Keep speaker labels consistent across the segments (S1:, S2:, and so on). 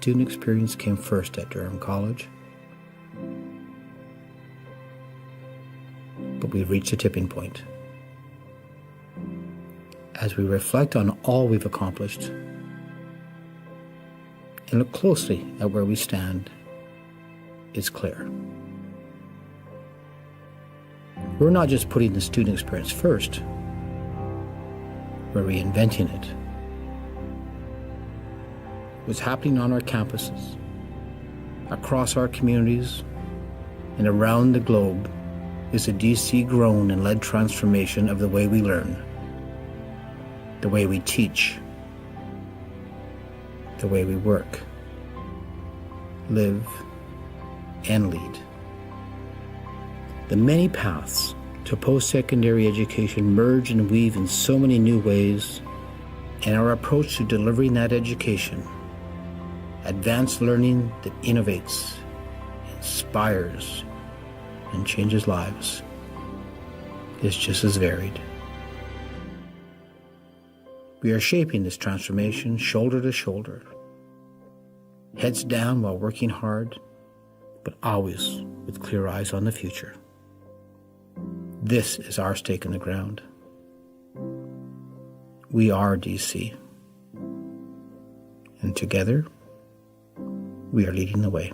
S1: student experience came first at Durham College. But we've reached a tipping point. As we reflect on all we've accomplished and look closely at where we stand, it's clear. We're not just putting the student experience first, we're reinventing it. What's happening on our campuses, across our communities, and around the globe is a DC-grown and led transformation of the way we learn, the way we teach, the way we work, live, and lead. The many paths to post-secondary education merge and weave in so many new ways, and our approach to delivering that education, advanced learning that innovates, inspires, and changes lives, is just as varied. We are shaping this transformation shoulder to shoulder, heads down while working hard, but always with clear eyes on the future. This is our stake in the ground. We are DC, and together, we are leading the way.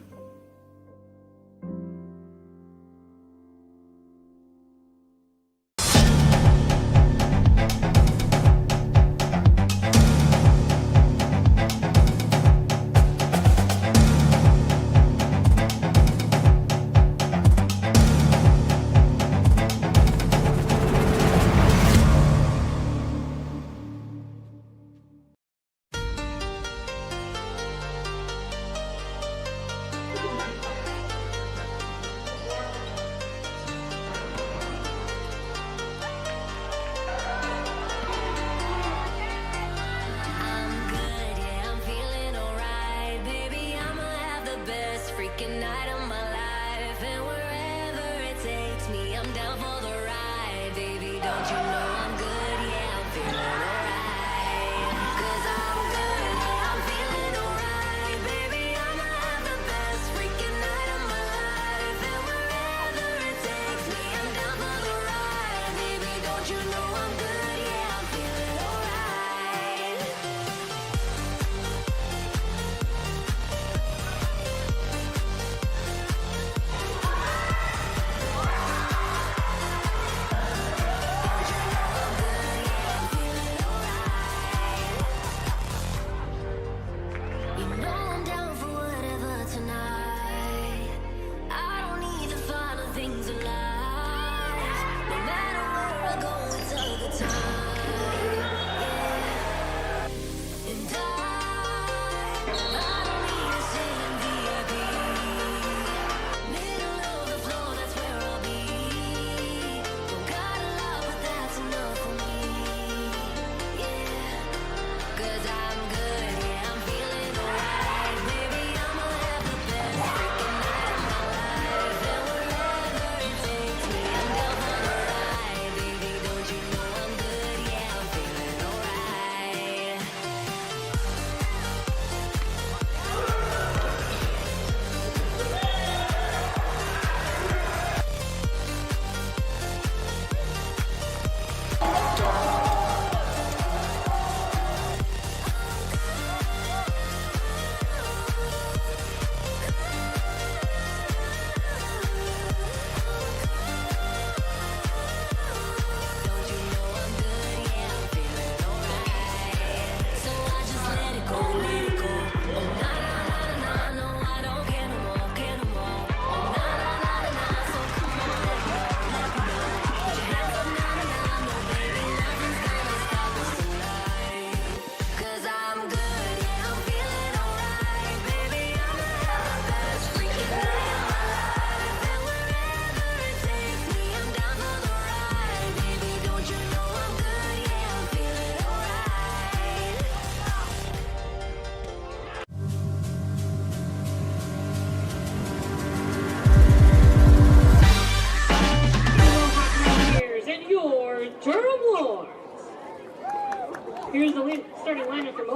S2: Night of my life, and wherever it takes me, I'm down for the ride, baby. Don't you know I'm good? Yeah, I'm feeling alright. 'Cause I'm good, yeah, I'm feeling alright, baby. I'ma have the best freaking night of my life, and wherever it takes me, I'm down for the ride, baby. Don't you know I'm good? Yeah, I'm feeling alright.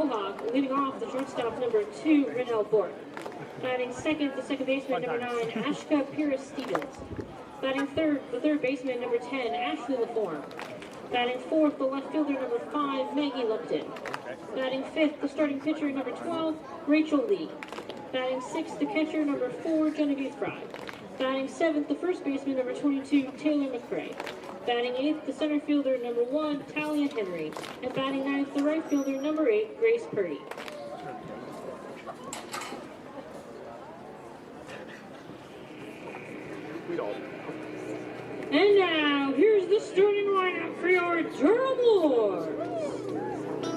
S3: Mohawk, leading off the shortstop number 2, Renell Bork. Batting second, the second baseman number 9, Ashka Pires-Stevens. Batting third, the third baseman number 10, Ashley LaForme. Batting fourth, the left fielder number 5, Maggie Lupton. Batting fifth, the starting pitcher number 12, Rachel Lee. Batting sixth, the catcher number 4, Genevieve Fry. Batting seventh, the first baseman number 22, Taylor McCray. Batting eighth, the center fielder number 1, Talia Henry. And batting ninth, the right fielder number 8, Grace Purdy. And now, here's the starting lineup for your Durham Lords.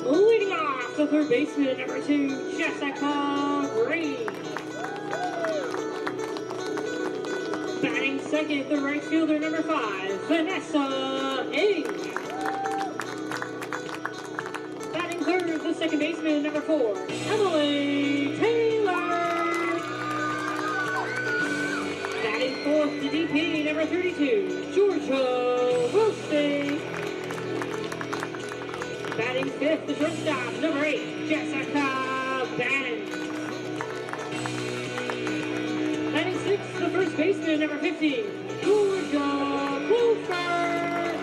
S3: Leading off, the third baseman, number 2, Jessica Green. Batting second, the right fielder, number 5, Vanessa Ng. Batting third, the second baseman, number 4, Emily Taylor. Batting fourth, the DP, number 32, Georgia Wilson. Batting fifth, the shortstop, number 8, Jessica Bannon. Batting sixth, the first baseman, number 15, Georgia Crawford.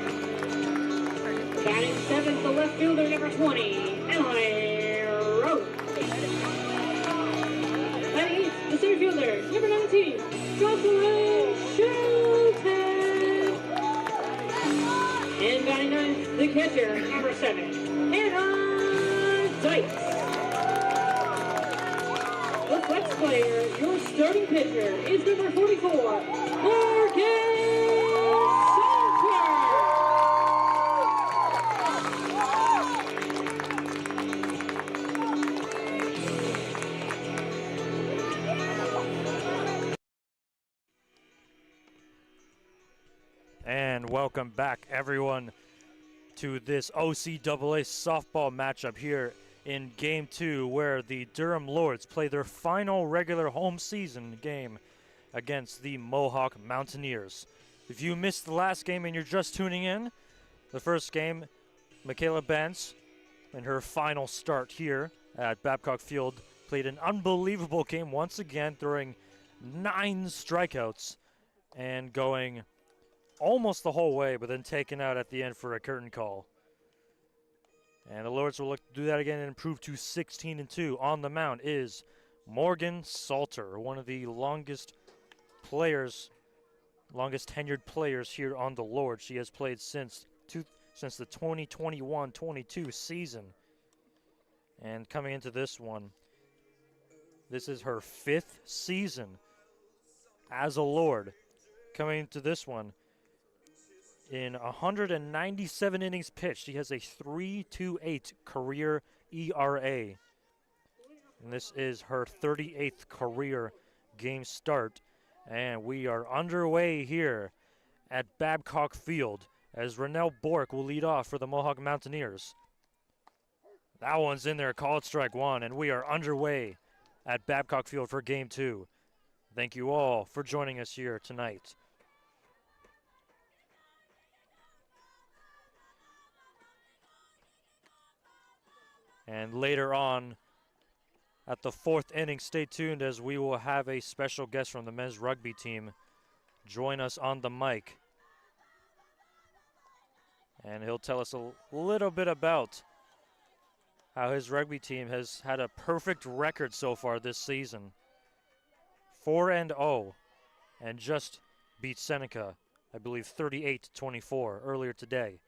S3: Batting seventh, the left fielder, number 20, Emily Rowe. Batting eighth, the center fielder, number 19, Jocelyn Shelton. And batting ninth, the catcher, number 7, Hannah Dykes. The flex player, your starting pitcher, is number 44, Morgan Salter.
S4: And welcome back, everyone, to this OCAA softball matchup here in Game 2, where the Durham Lords play their final regular home season game against the Mohawk Mountaineers. If you missed the last game and you're just tuning in, the first game, Michaela Benz, in her final start here at Babcock Field, played an unbelievable game once again, throwing 9 strikeouts and going almost the whole way, but then taken out at the end for a curtain call. And the Lords will look to do that again and improve to 16-2. On the mound is Morgan Salter, one of the longest tenured players here on the Lords. She has played since the 2021-22 season. And coming into this one, this is her 5th season as a Lord. Coming into this one, in 197 innings pitched, she has a 3.28 career ERA. And this is her 38th career game start. And we are underway here at Babcock Field as Renell Bork will lead off for the Mohawk Mountaineers. That one's in there, called strike 1, and we are underway at Babcock Field for Game 2. Thank you all for joining us here tonight. And later on at the 4th inning, stay tuned as we will have a special guest from the men's rugby team join us on the mic. And he'll tell us a little bit about how his rugby team has had a perfect record so far this season. 4-0 and just beat Seneca, I believe 38-24 earlier today.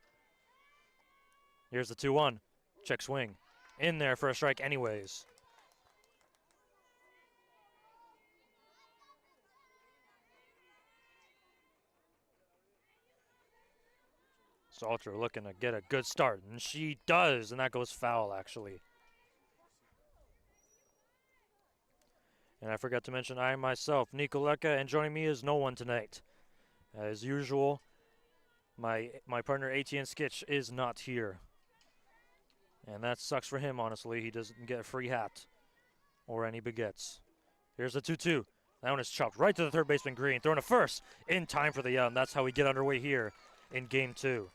S4: Here's the 2-1, check swing. In there for a strike anyways. Salter looking to get a good start, and she does, and that goes foul actually. And I forgot to mention I myself, Nicoleka, and joining me is no one tonight. As usual, my partner ATN Skitch is not here. And that sucks for him, honestly. He doesn't get a free hat or any baguettes. Here's the 2-2. That one is chopped right to the third baseman, Green. Throwing a first in time for the out, and that's how we get underway here in Game 2.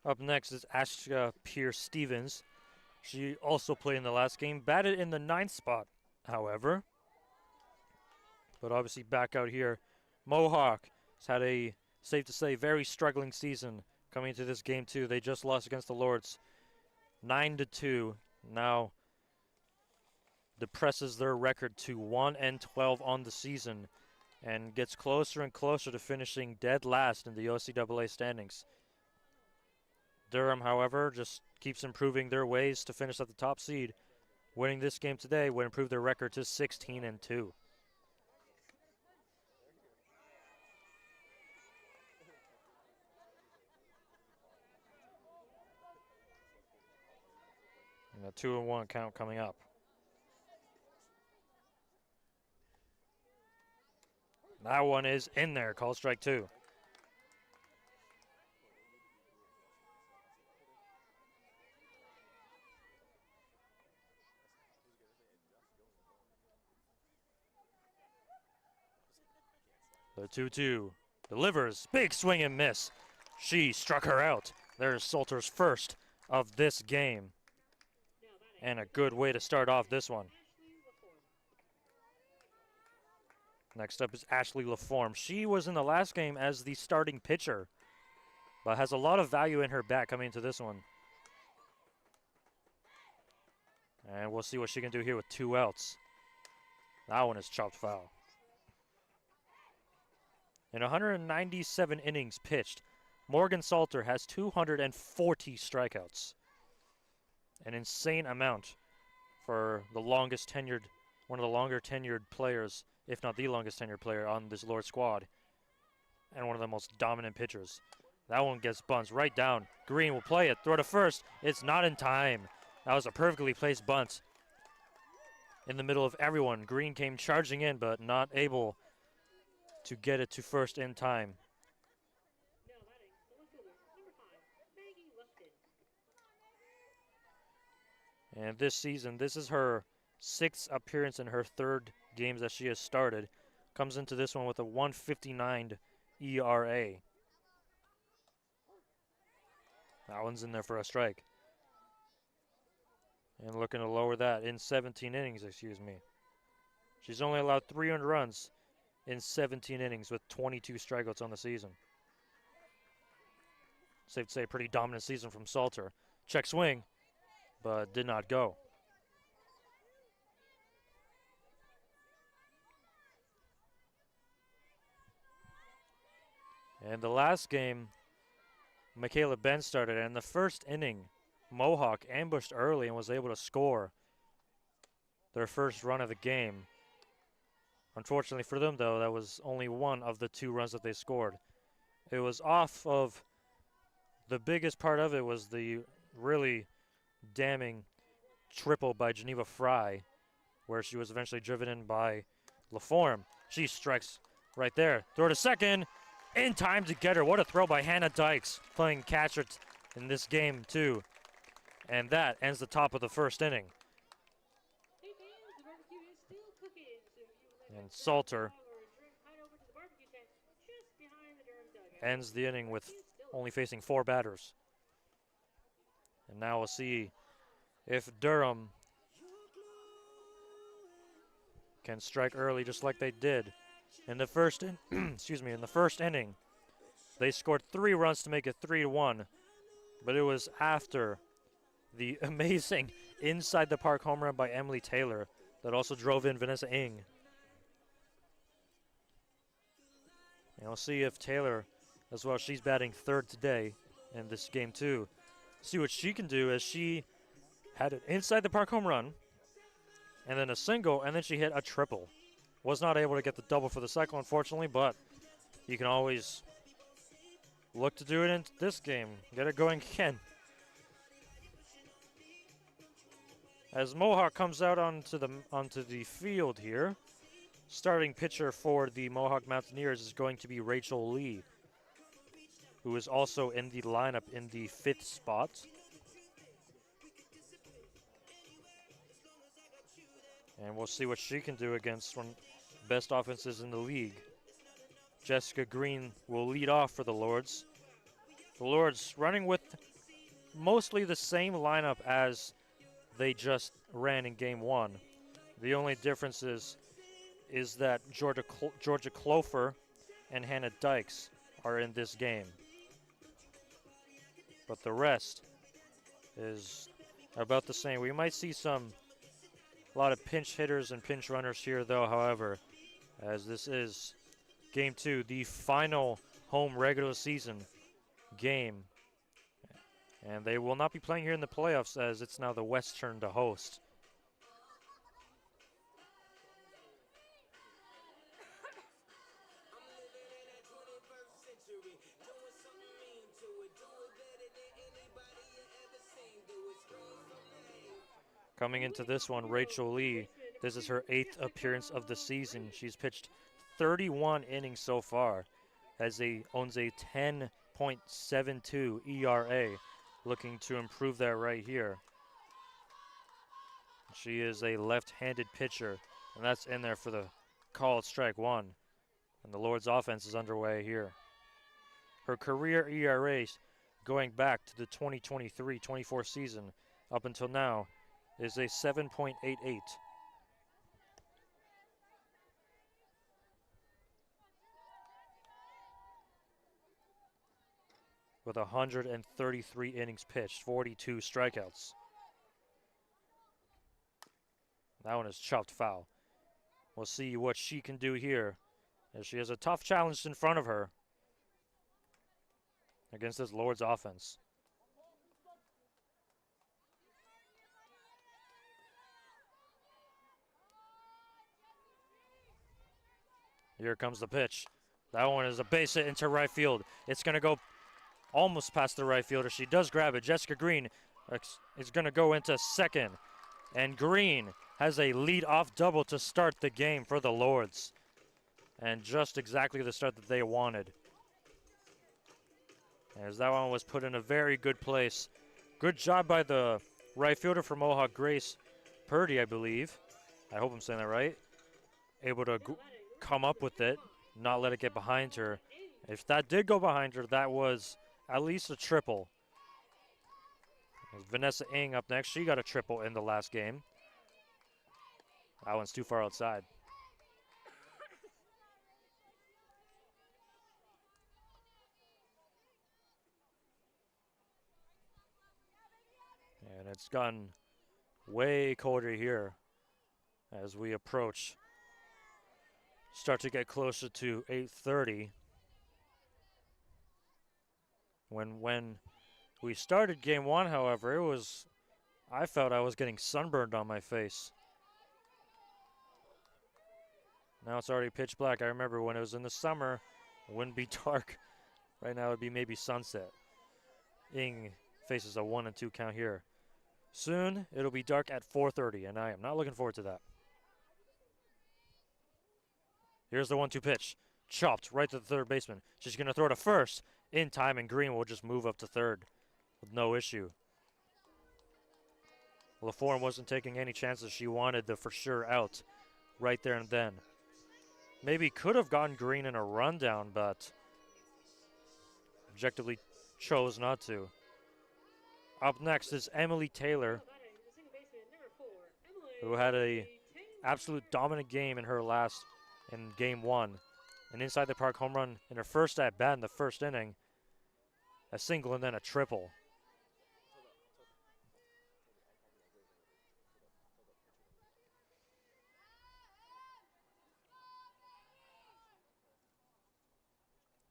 S4: Up next is Ashka Pierce-Stevens. She also played in the last game, batted in the 9th spot, however. But obviously back out here, Mohawk has had a, safe to say, very struggling season coming into this game too. They just lost against the Lords 9-2. Now depresses their record to 1-12 on the season and gets closer and closer to finishing dead last in the OCAA standings. Durham, however, just keeps improving their ways to finish at the top seed. Winning this game today would improve their record to 16-2. And a 2-1 count coming up. That one is in there, called strike 2. The 2-2 delivers, big swing and miss. She struck her out. There's Salter's first of this game. And a good way to start off this one. Next up is Ashley LaForme. She was in the last game as the starting pitcher, but has a lot of value in her bat coming into this one. And we'll see what she can do here with 2 outs. That one is chopped foul. In 197 innings pitched, Morgan Salter has 240 strikeouts. An insane amount for the longest tenured, one of the longer tenured players, if not the longest tenured player on this Lord squad. And one of the most dominant pitchers. That one gets bunts right down. Green will play it, throw to first. It's not in time. That was a perfectly placed bunt. In the middle of everyone, Green came charging in, but not able to get it to first in time. And this season, this is her 6th appearance in her 3rd games that she has started. Comes into this one with a 1.59 ERA. That one's in there for a strike. And looking to lower that in 17 innings, excuse me. She's only allowed 3 earned runs in 17 innings with 22 strikeouts on the season. Safe to say, pretty dominant season from Salter. Check swing, but did not go. And the last game, Michaela Ben started, and the first inning, Mohawk ambushed early and was able to score their first run of the game. Unfortunately for them, though, that was only one of the 2 runs that they scored. It was off of, the biggest part of it was the really damning triple by Geneva Fry, where she was eventually driven in by LaForme. She strikes right there. Throw to second, in time to get her. What a throw by Hannah Dykes, playing catcher in this game, too. And that ends the top of the first inning. And Salter ends the inning with only facing 4 batters. And now we'll see if Durham can strike early just like they did. In the first in the first inning, they scored 3 runs to make it 3-1, but it was after the amazing inside the park home run by Emily Taylor that also drove in Vanessa Ng. And we'll see if Taylor, as well, she's batting 3rd today in this game too. See what she can do, as she had an inside the park home run, and then a single, and then she hit a triple. Was not able to get the double for the cycle, unfortunately, but you can always look to do it in this game. Get it going again. As Mohawk comes out onto the field here, starting pitcher for the Mohawk Mountaineers is going to be Rachel Lee, who is also in the lineup in the 5th spot. And we'll see what she can do against one of the best offenses in the league. Jessica Green will lead off for the Lords. The Lords running with mostly the same lineup as they just ran in game one. The only difference is that Georgia Clofer and Hannah Dykes are in this game. But the rest is about the same. We might see a lot of pinch hitters and pinch runners here, though, however, as this is game two, the final home regular season game. And they will not be playing here in the playoffs, as it's now the West turn to host. Coming into this one, Rachel Lee. This is her 8th appearance of the season. She's pitched 31 innings so far, as owns a 10.72 ERA, looking to improve that right here. She is a left-handed pitcher, and that's in there for the call at strike one. And the Lord's offense is underway here. Her career ERAs going back to the 2023-24 season up until now is a 7.88. With 133 innings pitched, 42 strikeouts. That one is chopped foul. We'll see what she can do here, as she has a tough challenge in front of her against this Lord's offense. Here comes the pitch. That one is a base hit into right field. It's going to go almost past the right fielder. She does grab it. Jessica Green is going to go into second. And Green has a lead-off double to start the game for the Lords. And just exactly the start that they wanted. As that one was put in a very good place. Good job by the right fielder for Mohawk, Grace Purdy, I believe. I hope I'm saying that right. Able to come up with it, not let it get behind her. If that did go behind her, that was at least a triple. Vanessa Ng up next. She got a triple in the last game. That one's too far outside. And it's gotten way colder here as we start to get closer to 8:30. When we started game one, however, I felt I was getting sunburned on my face. Now it's already pitch black. I remember when it was in the summer, it wouldn't be dark. Right now it would be maybe sunset. Ng faces a 1-2 count here. Soon it'll be dark at 4:30, and I am not looking forward to that. Here's the 1-2 pitch. Chopped right to the third baseman. She's going to throw to first in time, and Green will just move up to third with no issue. LaForme wasn't taking any chances. She wanted the for sure out right there and then. Maybe could have gotten Green in a rundown, but objectively chose not to. Up next is Emily Taylor, who had a absolute dominant game in game one. An inside the park home run in her first at bat in the first inning. A single and then a triple.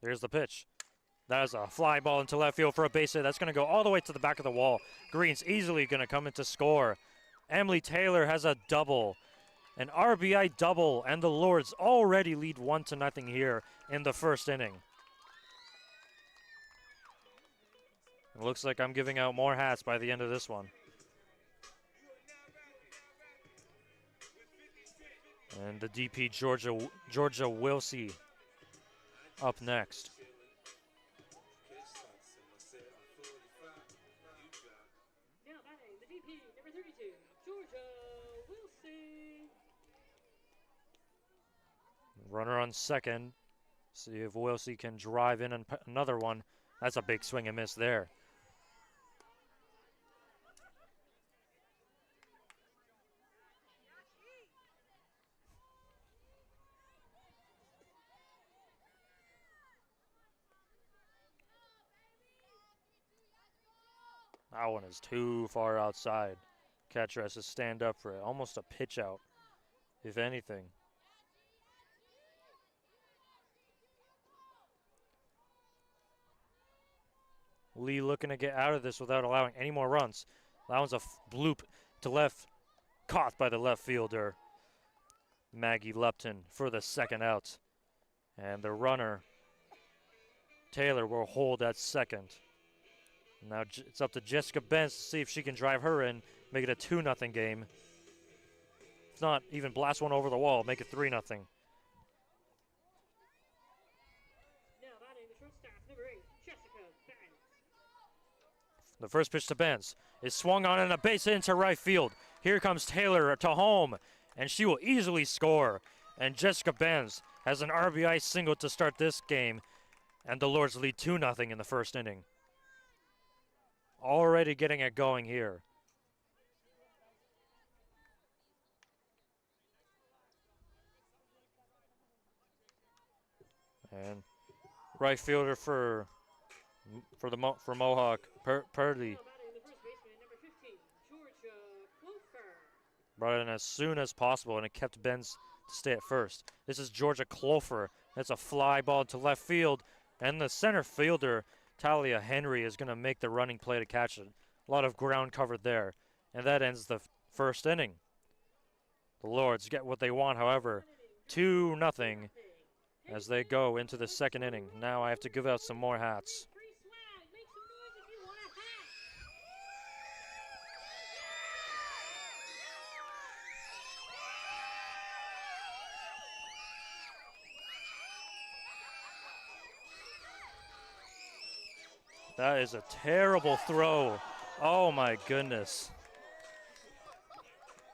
S4: There's the pitch. That is a fly ball into left field for a base hit. That's going to go all the way to the back of the wall. Green's easily going to come in to score. Emily Taylor has a double. An RBI double, and the Lords already lead 1-0 here in the first inning. It looks like I'm giving out more hats by the end of this one. And the DP, Georgia Wilsey, up next.
S3: Now batting, the DP, number 32, Georgia Wilsey.
S4: Runner on second. See if Wilsey can drive in another one. That's a big swing and miss there. That one is too far outside. Catcher has to stand up for it. Almost a pitch out, if anything. Lee looking to get out of this without allowing any more runs. That one's a bloop to left, caught by the left fielder, Maggie Lupton, for the second out. And the runner, Taylor, will hold at second. Now it's up to Jessica Benz to see if she can drive her in, make it a 2-0 game. If not, even blast one over the wall, make it 3-0.
S3: Now batting the shortstop, number 8, Jessica Benz.
S4: The first pitch to Benz is swung on and a base hit into right field. Here comes Taylor to home, and she will easily score. And Jessica Benz has an RBI single to start this game, and the Lords lead 2-0 in the first inning. Already getting it going here. And right fielder for Mohawk, Purdy.
S3: Now batting the first baseman, number 15, Georgia Clofer.
S4: Brought it in as soon as possible, and it kept Benz to stay at first. This is Georgia Clofer. That's a fly ball to left field, and the center fielder, Talia Henry, is going to make the running play to catch it. A lot of ground covered there, and that ends the first inning. The Lords get what they want, however, 2-0 as they go into the second inning. Now I have to give out some more hats.
S3: Free swag, make some noise if you want a hat.
S4: That is a terrible throw. Oh my goodness.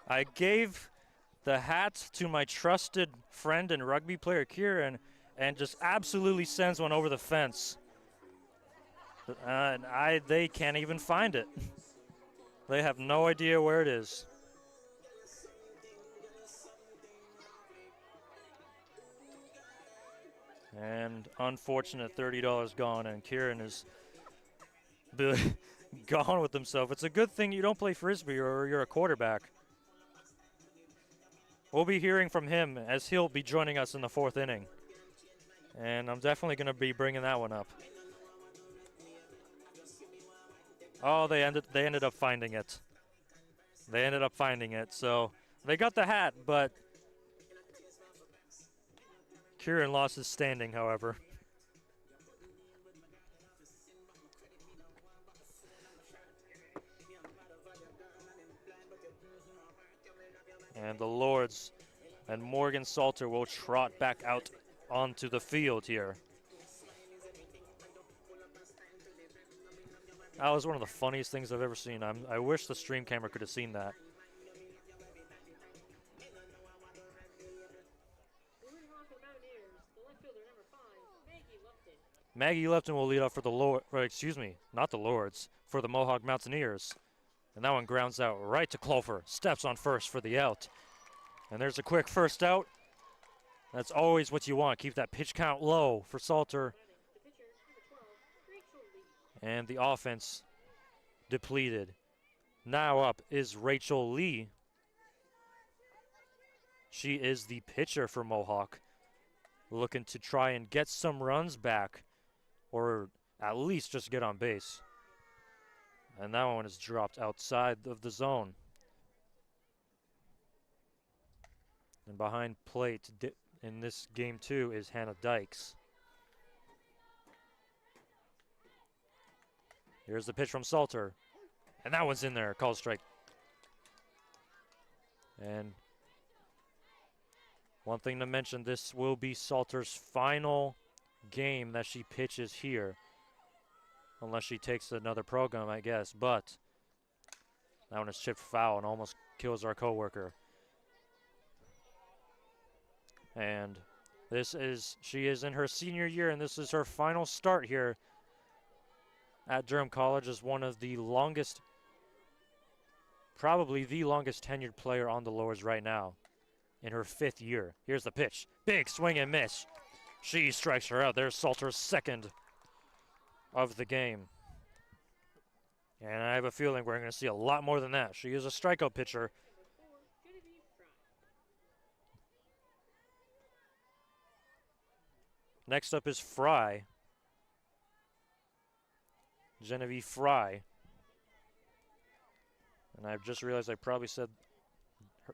S4: I gave the hat to my trusted friend and rugby player Kieran, and just absolutely sends one over the fence. And they can't even find it. They have no idea where it is. And unfortunate $30 gone, and Kieran is gone with himself. It's a good thing you don't play Frisbee or you're a quarterback. We'll be hearing from him as he'll be joining us in the fourth inning. And I'm definitely going to be bringing that one up. Oh, they ended up finding it. They ended up finding it. So they got the hat, but Kieran lost his standing, however. And the Lords and Morgan Salter will trot back out onto the field here. That was one of the funniest things I've ever seen. I wish the stream camera could have seen that.
S3: Moving on for the Mountaineers, the left fielder, number 5, Maggie Lupton.
S4: Maggie Lupton will lead off for the Lord, not the Lords, for the Mohawk Mountaineers. And that one grounds out right to Clover. Steps on first for the out. And there's a quick first out. That's always what you want. Keep that pitch count low for Salter.
S3: The pitcher, number 12, Rachel Lee.
S4: And the offense depleted. Now up is Rachel Lee. She is the pitcher for Mohawk, looking to try and get some runs back, or at least just get on base. And that one is dropped outside of the zone. And behind plate in this game too is Hannah Dykes. Here's the pitch from Salter. And that one's in there, called strike. And one thing to mention, this will be Salter's final game that she pitches here. Unless she takes another program, I guess. But that one is chipped foul and almost kills our coworker. And she is in her senior year, and this is her final start here at Durham College as one of the longest, probably the longest tenured player on the Lords right now in her 5th year. Here's the pitch. Big swing and miss. She strikes her out. There's Salter's second of the game. And I have a feeling we're going to see a lot more than that. She is a strikeout pitcher. Next up is Fry. Genevieve Fry. And I've just realized I probably said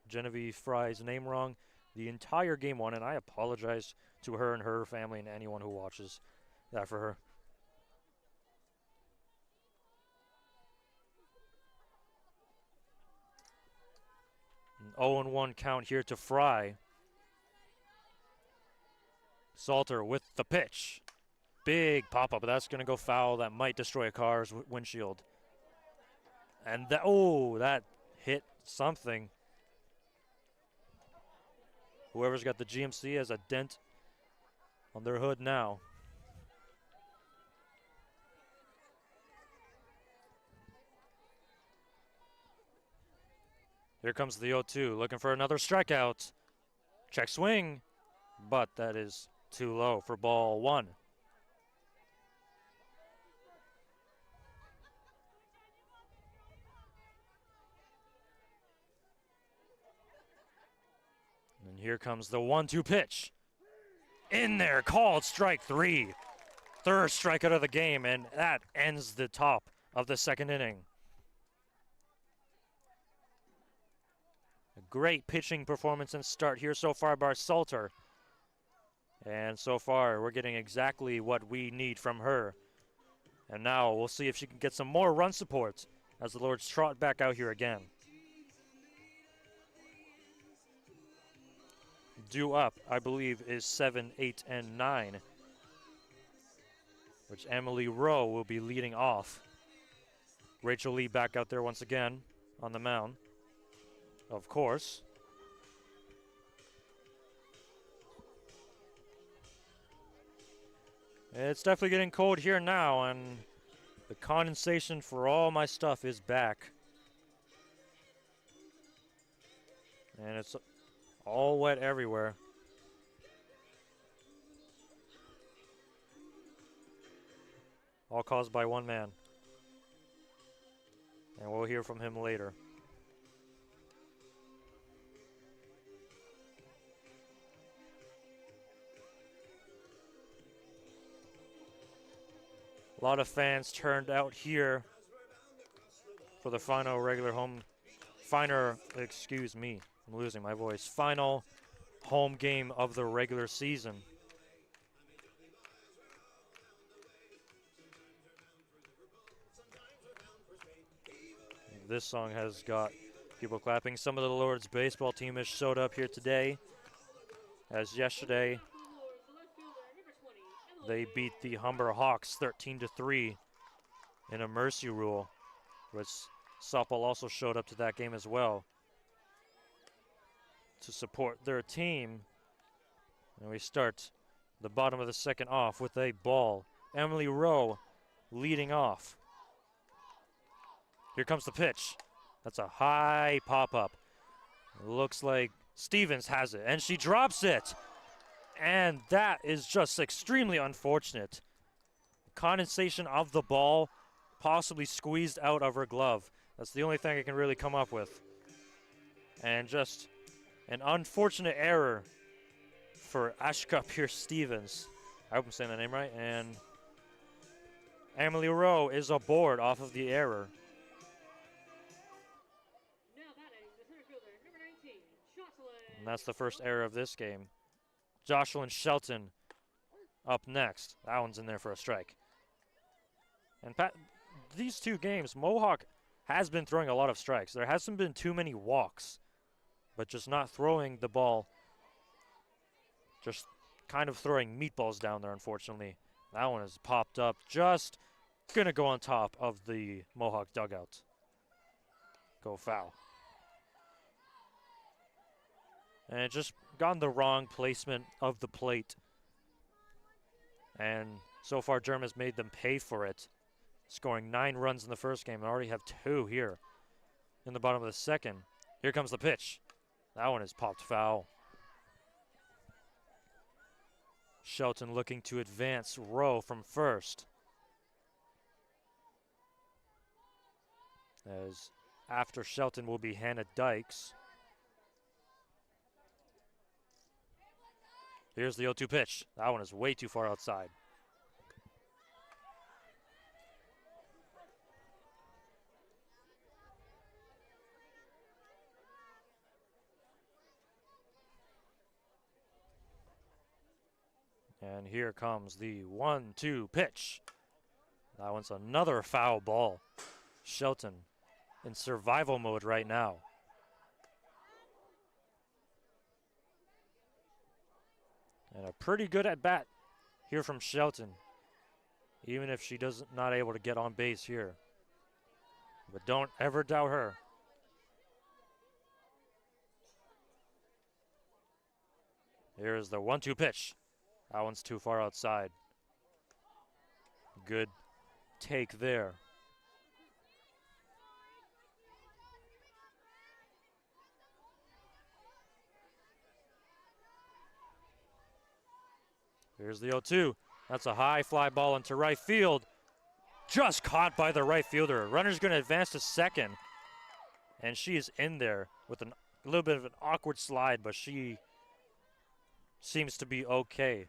S4: Genevieve Fry's name wrong the entire game one, and I apologize to her and her family and anyone who watches that for her. An 0-1 count here to Fry. Salter with the pitch. Big pop-up, but that's going to go foul. That might destroy a car's windshield. And that hit something. Whoever's got the GMC has a dent on their hood now. Here comes the 0-2, looking for another strikeout. Check swing, but that is too low for ball one. And here comes the 1-2 pitch. In there, called strike three. Third strikeout of the game, and that ends the top of the second inning. A great pitching performance and start here so far by Salter. And so far, we're getting exactly what we need from her. And now we'll see if she can get some more run support as the Lords trot back out here again. Due up, I believe, is 7, 8, and 9, which Emily Rowe will be leading off. Rachel Lee back out there once again on the mound, of course. It's definitely getting cold here now, and the condensation for all my stuff is back. And it's all wet everywhere. All caused by one man. And we'll hear from him later. A lot of fans turned out here for the final regular home, excuse me, I'm losing my voice, final home game of the regular season. This song has got people clapping. Some of the Lords baseball team has showed up here today, as yesterday they beat the Humber Hawks 13-3 in a mercy rule, which softball also showed up to that game as well to support their team. And we start the bottom of the second off with a ball. Emily Rowe leading off. Here comes the pitch. That's a high pop-up. Looks like Stevens has it, and she drops it. And that is just extremely unfortunate. Condensation of the ball possibly squeezed out of her glove. That's the only thing I can really come up with. And just an unfortunate error for Ashka Pierce-Stevens. I hope I'm saying that name right. And Emily Rowe is aboard off of the error. And that's the first error of this game. Jocelyn Shelton up next. That one's in there for a strike. And these two games, Mohawk has been throwing a lot of strikes. There hasn't been too many walks, but just not throwing the ball. Just kind of throwing meatballs down there, unfortunately. That one is popped up. Just going to go on top of the Mohawk dugout. Go foul. And it just gotten the wrong placement of the plate. And so far, Durham has made them pay for it, scoring 9 runs in the first game and already have 2 here in the bottom of the second. Here comes the pitch. That one is popped foul. Shelton looking to advance Rowe from first. As after Shelton will be Hannah Dykes. Here's the 0-2 pitch. That one is way too far outside. And here comes the 1-2 pitch. That one's another foul ball. Shelton in survival mode right now. And a pretty good at bat here from Shelton, even if she doesn't not able to get on base here. But don't ever doubt her. Here's the 1-2 pitch. That one's too far outside. Good take there. Here's the 0-2. That's a high fly ball into right field. Just caught by the right fielder. Runner's going to advance to second. And she is in there with a little bit of an awkward slide, but she seems to be okay.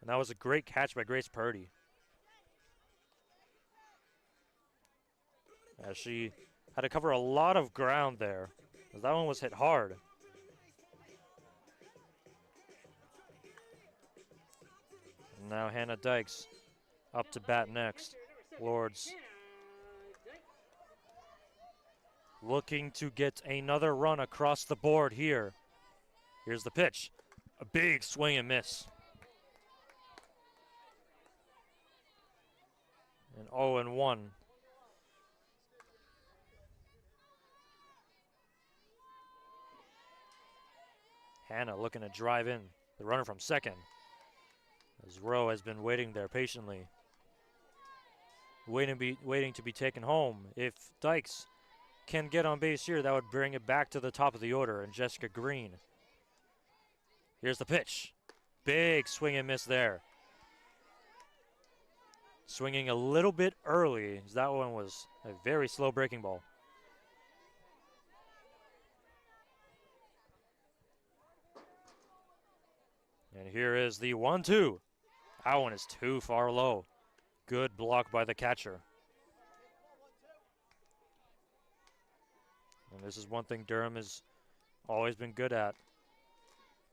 S4: And that was a great catch by Grace Purdy. As she had to cover a lot of ground there, as that one was hit hard. Now Hannah Dykes up to bat next. Lords looking to get another run across the board here. Here's the pitch. A big swing and miss. And 0-1. Hannah looking to drive in the runner from second. As Rowe has been waiting there patiently. Waiting to be taken home. If Dykes can get on base here, that would bring it back to the top of the order, and Jessica Green. Here's the pitch. Big swing and miss there. Swinging a little bit early, as that one was a very slow breaking ball. And here is the 1-2. That one is too far low. Good block by the catcher. And this is one thing Durham has always been good at.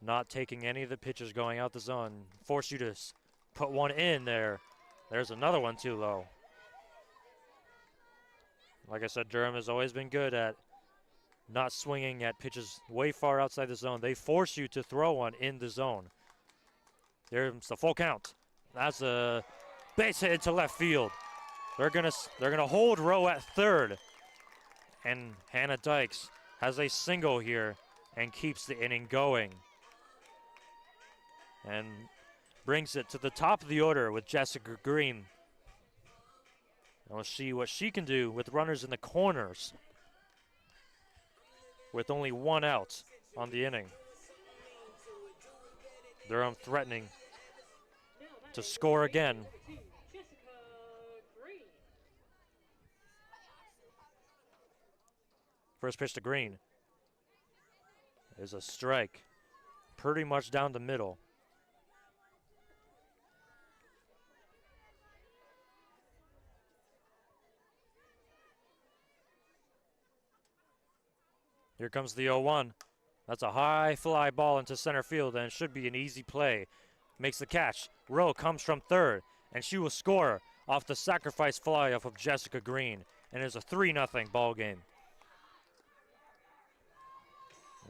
S4: Not taking any of the pitches going out the zone. Force you to put one in there. There's another one too low. Like I said, Durham has always been good at not swinging at pitches way far outside the zone. They force you to throw one in the zone. There's the full count. That's a base hit into left field. They're gonna hold Rowe at third. And Hannah Dykes has a single here and keeps the inning going. And brings it to the top of the order with Jessica Green. And we'll see what she can do with runners in the corners with only one out on the inning. Durham threatening to score again. First pitch to Green is a strike, pretty much down the middle. Here comes the 0-1. That's a high fly ball into center field, and it should be an easy play. Makes the catch. Rowe comes from third, and she will score off the sacrifice fly off of Jessica Green. And it's a 3-0 ball game.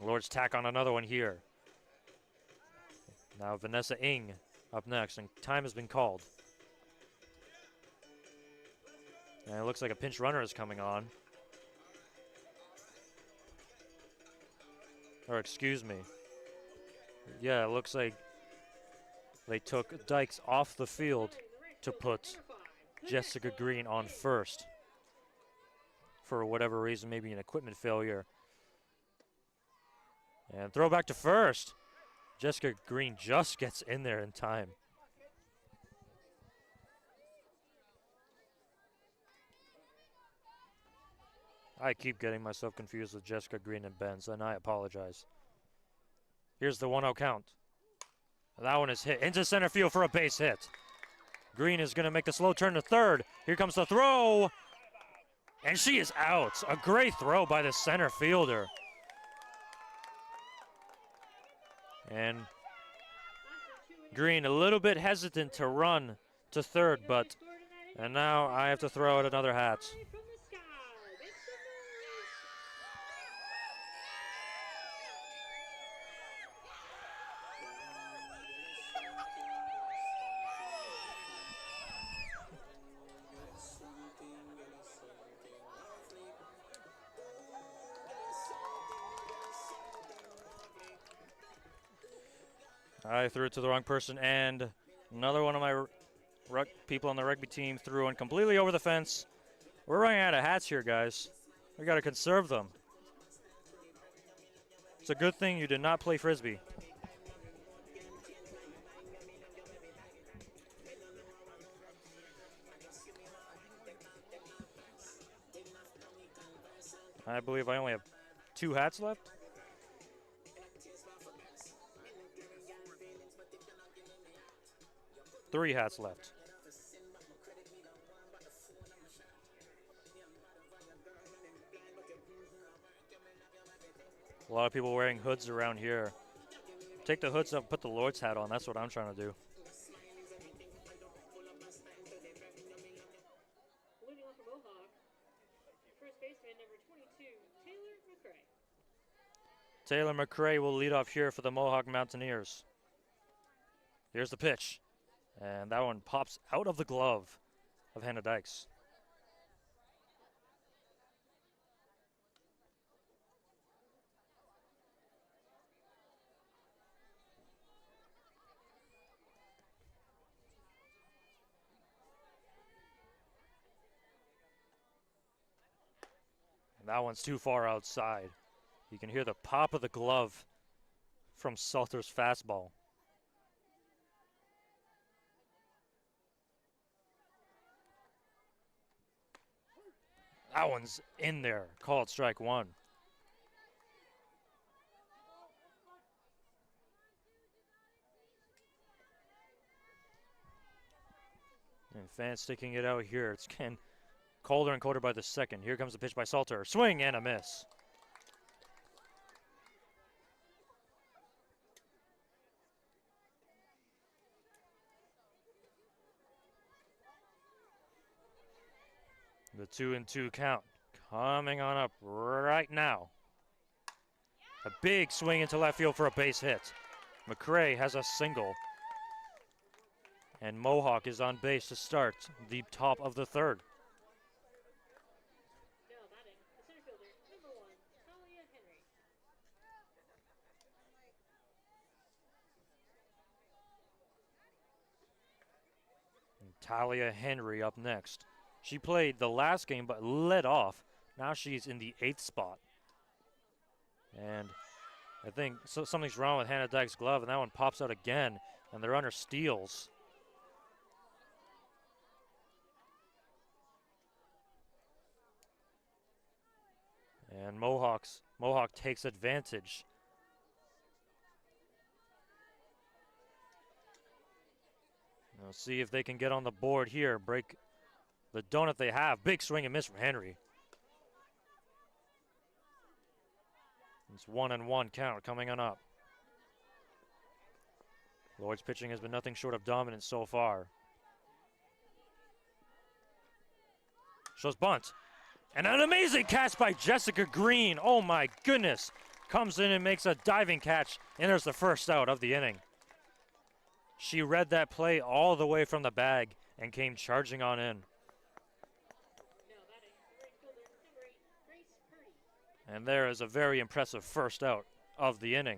S4: Lords tack on another one here. Now Vanessa Ng up next, and time has been called. And it looks like a pinch runner is coming on. Or excuse me. Yeah, it looks like they took Dykes off the field to put Jessica Green on first. For whatever reason, maybe an equipment failure. And throw back to first. Jessica Green just gets in there in time. I keep getting myself confused with Jessica Green and Benz, and I apologize. Here's the 1-0 count. That one is hit into center field for a base hit. Green is going to make the slow turn to third. Here comes the throw. And she is out. A great throw by the center fielder. And Green a little bit hesitant to run to third, but and now I have to throw out another hat. I threw it to the wrong person, and another one of my people on the rugby team threw one completely over the fence. We're running out of hats here, guys. We got to conserve them. It's a good thing you did not play Frisbee. I believe I only have 2 hats left. Three hats left. A lot of people wearing hoods around here. Take the hoods up, put the Lord's hat on. That's what I'm trying to do.
S3: Leading off for Mohawk, first baseman number 22, Taylor McCray.
S4: Taylor McCray will lead off here for the Mohawk Mountaineers. Here's the pitch. And that one pops out of the glove of Hannah Dykes. And that one's too far outside. You can hear the pop of the glove from Salter's fastball. That one's in there. Called strike one. And fans sticking it out here. It's getting colder and colder by the second. Here comes the pitch by Salter. Swing and a miss. The 2-2 count coming on up right now. A big swing into left field for a base hit. McCray has a single. And Mohawk is on base to start the top of the third.
S3: Now batting, the center fielder, number 1, Talia Henry.
S4: And Talia Henry up next. She played the last game but led off. Now she's in the 8th spot. And I think something's wrong with Hannah Dyke's glove, and that one pops out again, and the runner steals. And Mohawk takes advantage. We'll see if they can get on the board here, break the donut they have. Big swing and miss from Henry. It's 1-1 count coming on up. Lloyd's pitching has been nothing short of dominant so far. Shows bunt. And an amazing catch by Jessica Green. Oh my goodness. Comes in and makes a diving catch. And there's the first out of the inning. She read that play all the way from the bag and came charging on in. And there is a very impressive first out of the inning.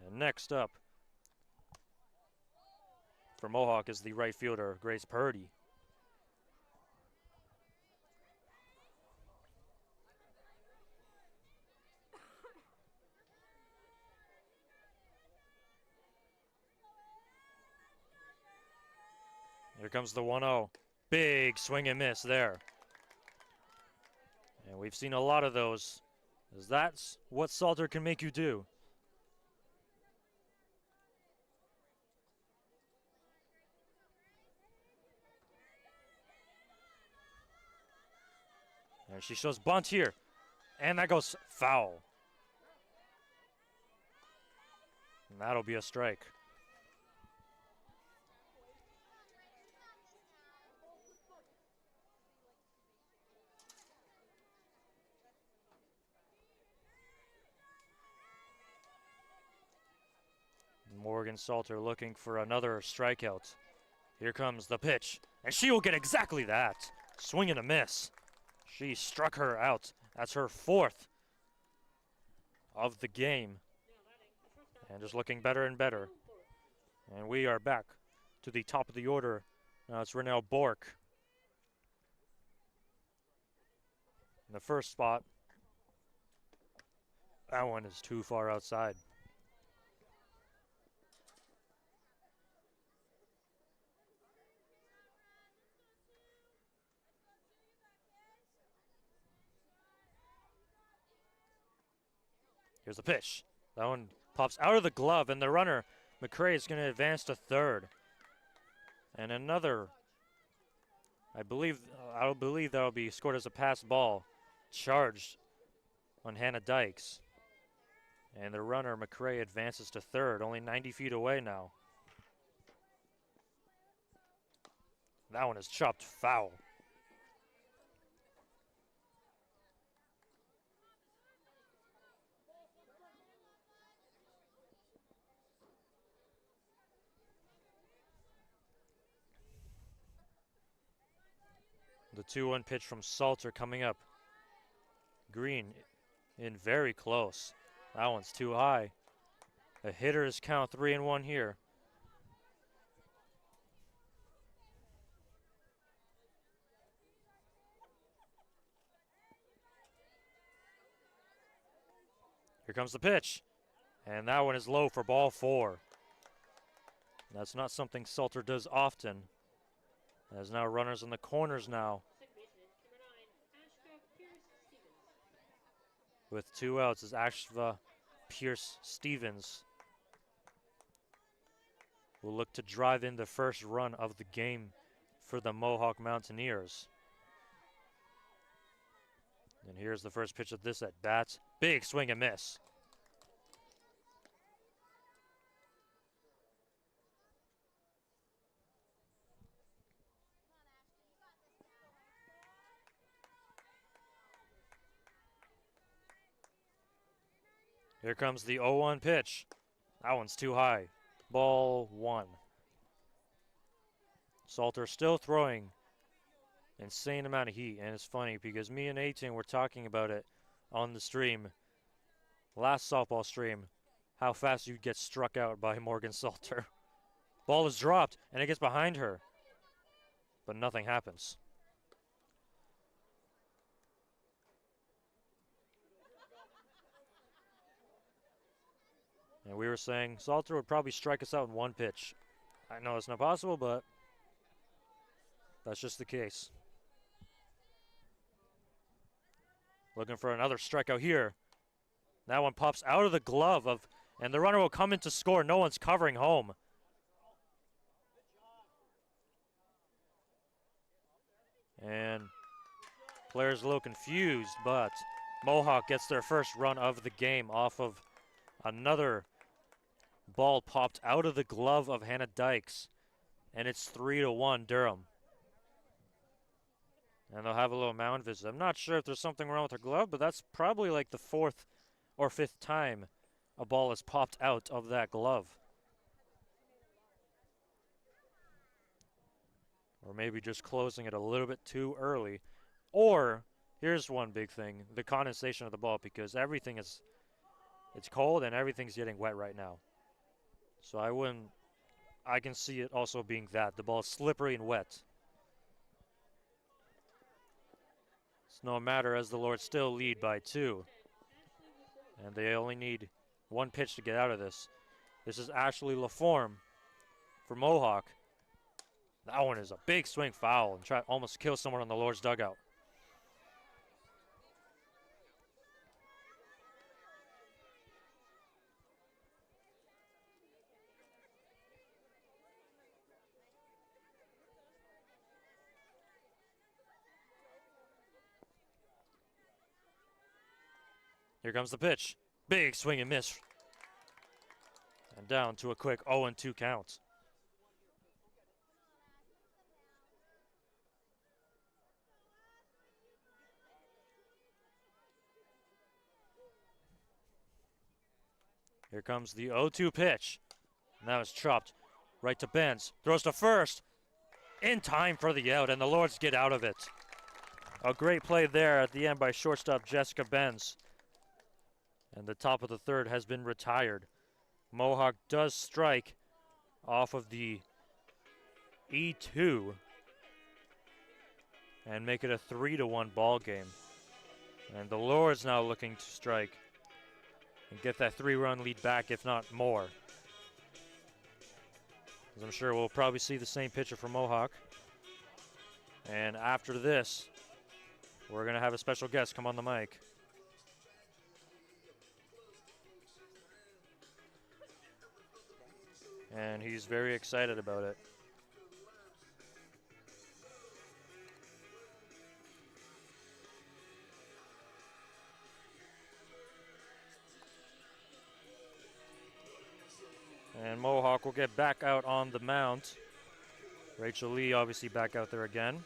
S4: And next up for Mohawk is the right fielder, Grace Purdy. Here comes the 1-0. Big swing and miss there. And we've seen a lot of those, as that's what Salter can make you do. And she shows bunt here. And that goes foul. And that'll be a strike. Morgan Salter looking for another strikeout. Here comes the pitch, and she will get exactly that. Swing and a miss. She struck her out. That's her 4th of the game. And just looking better and better. And we are back to the top of the order. Now it's Renell Bork in the first spot. That one is too far outside. Here's the pitch. That one pops out of the glove, and the runner, McCray, is going to advance to third. And another, I believe that'll be scored as a pass ball, charged on Hannah Dykes. And the runner, McCray, advances to third, only 90 feet away now. That one is chopped foul. The 2-1 pitch from Salter coming up. Green in very close. That one's too high. The hitters count 3-1 here. Here comes the pitch. And that one is low for ball 4. That's not something Salter does often. There's now runners in the corners now. With 2 outs is Ashva Pierce-Stevens. Will look to drive in the first run of the game for the Mohawk Mountaineers. And here's the first pitch of this at bat. Big swing and miss. Here comes the 0-1 pitch. That one's too high. Ball 1. Salter still throwing insane amount of heat, and it's funny because me and 18 were talking about it on the stream, last softball stream, how fast you'd get struck out by Morgan Salter. Ball is dropped, and it gets behind her, but nothing happens. And we were saying Salter would probably strike us out in 1 pitch. I know it's not possible, but that's just the case. Looking for another strikeout here. That one pops out of the glove of, and the runner will come in to score. No one's covering home. And players a little confused, but Mohawk gets their first run of the game off of another ball popped out of the glove of Hannah Dykes, and it's 3-1 Durham. And they'll have a little mound visit. I'm not sure if there's something wrong with her glove, but that's probably like the 4th or 5th time a ball has popped out of that glove. Or maybe just closing it a little bit too early. Or, here's one big thing, the condensation of the ball, because everything is, it's cold and everything's getting wet right now. So I can see it also being that. The ball is slippery and wet. It's no matter as the Lords still lead by 2. And they only need 1 pitch to get out of this. This is Ashley LaForme for Mohawk. That one is a big swing foul and almost kill someone on the Lord's dugout. Here comes the pitch. Big swing and miss. And down to a quick 0-2 count. Here comes the 0-2 pitch. Now it's chopped right to Benz. Throws to first. In time for the out, and the Lords get out of it. A great play there at the end by shortstop Jessica Benz. And the top of the third has been retired. Mohawk does strike off of the E2 and make it a 3-1 ball game. And the Lords now looking to strike and get that 3-run lead back, if not more. As I'm sure we'll probably see the same pitcher for Mohawk. And after this, we're going to have a special guest come on the mic. And he's very excited about it. And Mohawk will get back out on the mound. Rachel Lee obviously back out there again.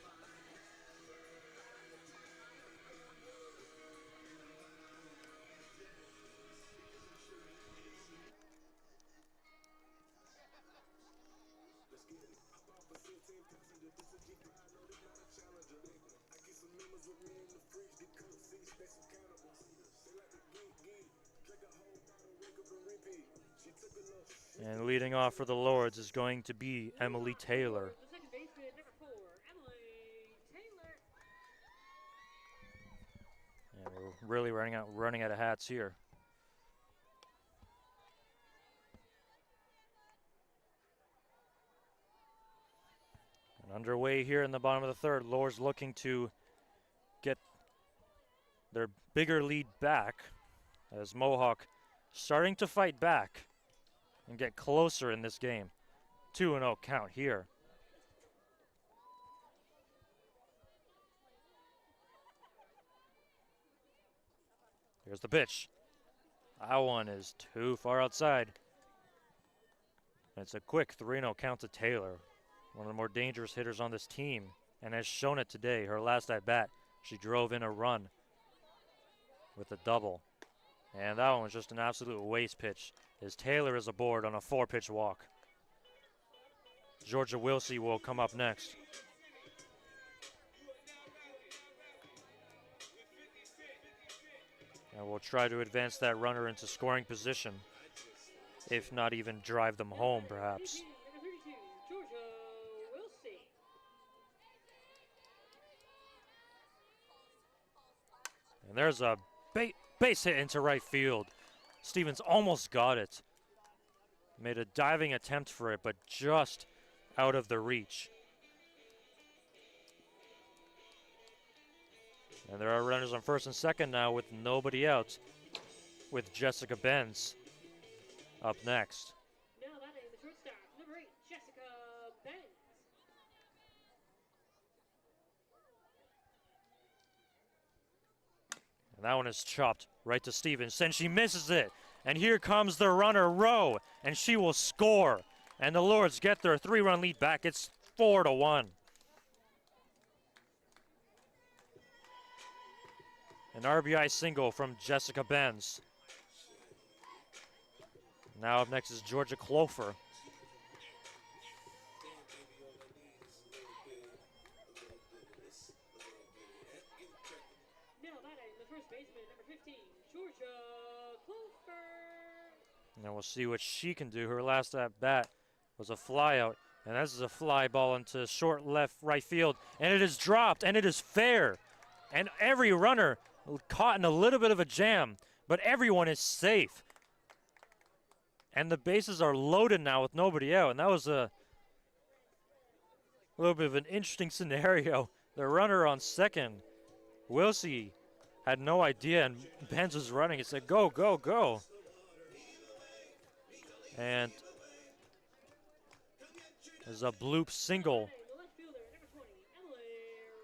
S4: And leading off for the Lords is going to be Emily Taylor.
S3: The second baseman, number 4, Emily Taylor.
S4: And we're really running out of hats here. And underway here in the bottom of the third, Lords looking to get their bigger lead back as Mohawk starting to fight back and get closer in this game. 2-0 count here. Here's the pitch. That one is too far outside. And it's a quick 3-0 count to Taylor, one of the more dangerous hitters on this team, and has shown it today. Her last at bat, she drove in a run with a double. And that one was just an absolute waste pitch, as Taylor is aboard on a 4-pitch walk. Georgia Wilsey will come up next. And we'll try to advance that runner into scoring position, if not even drive them home, perhaps.
S3: Number 32, Georgia Wilsey.
S4: And there's a base hit into right field. Stevens almost got it. Made a diving attempt for it, but just out of the reach. And there are runners on first and second now with nobody out, with Jessica Benz up next.
S3: Now batting the shortstop, number 8, Jessica Benz.
S4: And that one is chopped right to Stevens, and she misses it. And here comes the runner, Rowe, and she will score. And the Lords get their 3-run lead back. It's 4-1. An RBI single from Jessica Benz. Now up next is Georgia Clofer.
S3: Now batting the first baseman, number 15, Georgia Clofer.
S4: And we'll see what she can do. Her last at bat was a fly out. And this is a fly ball into short right field. And it is dropped, and it is fair. And every runner caught in a little bit of a jam, but everyone is safe. And the bases are loaded now with nobody out. And that was a A little bit of an interesting scenario. The runner on second, Wilsey, had no idea, and Benz was running. He said, go, go, go. And there's a bloop single.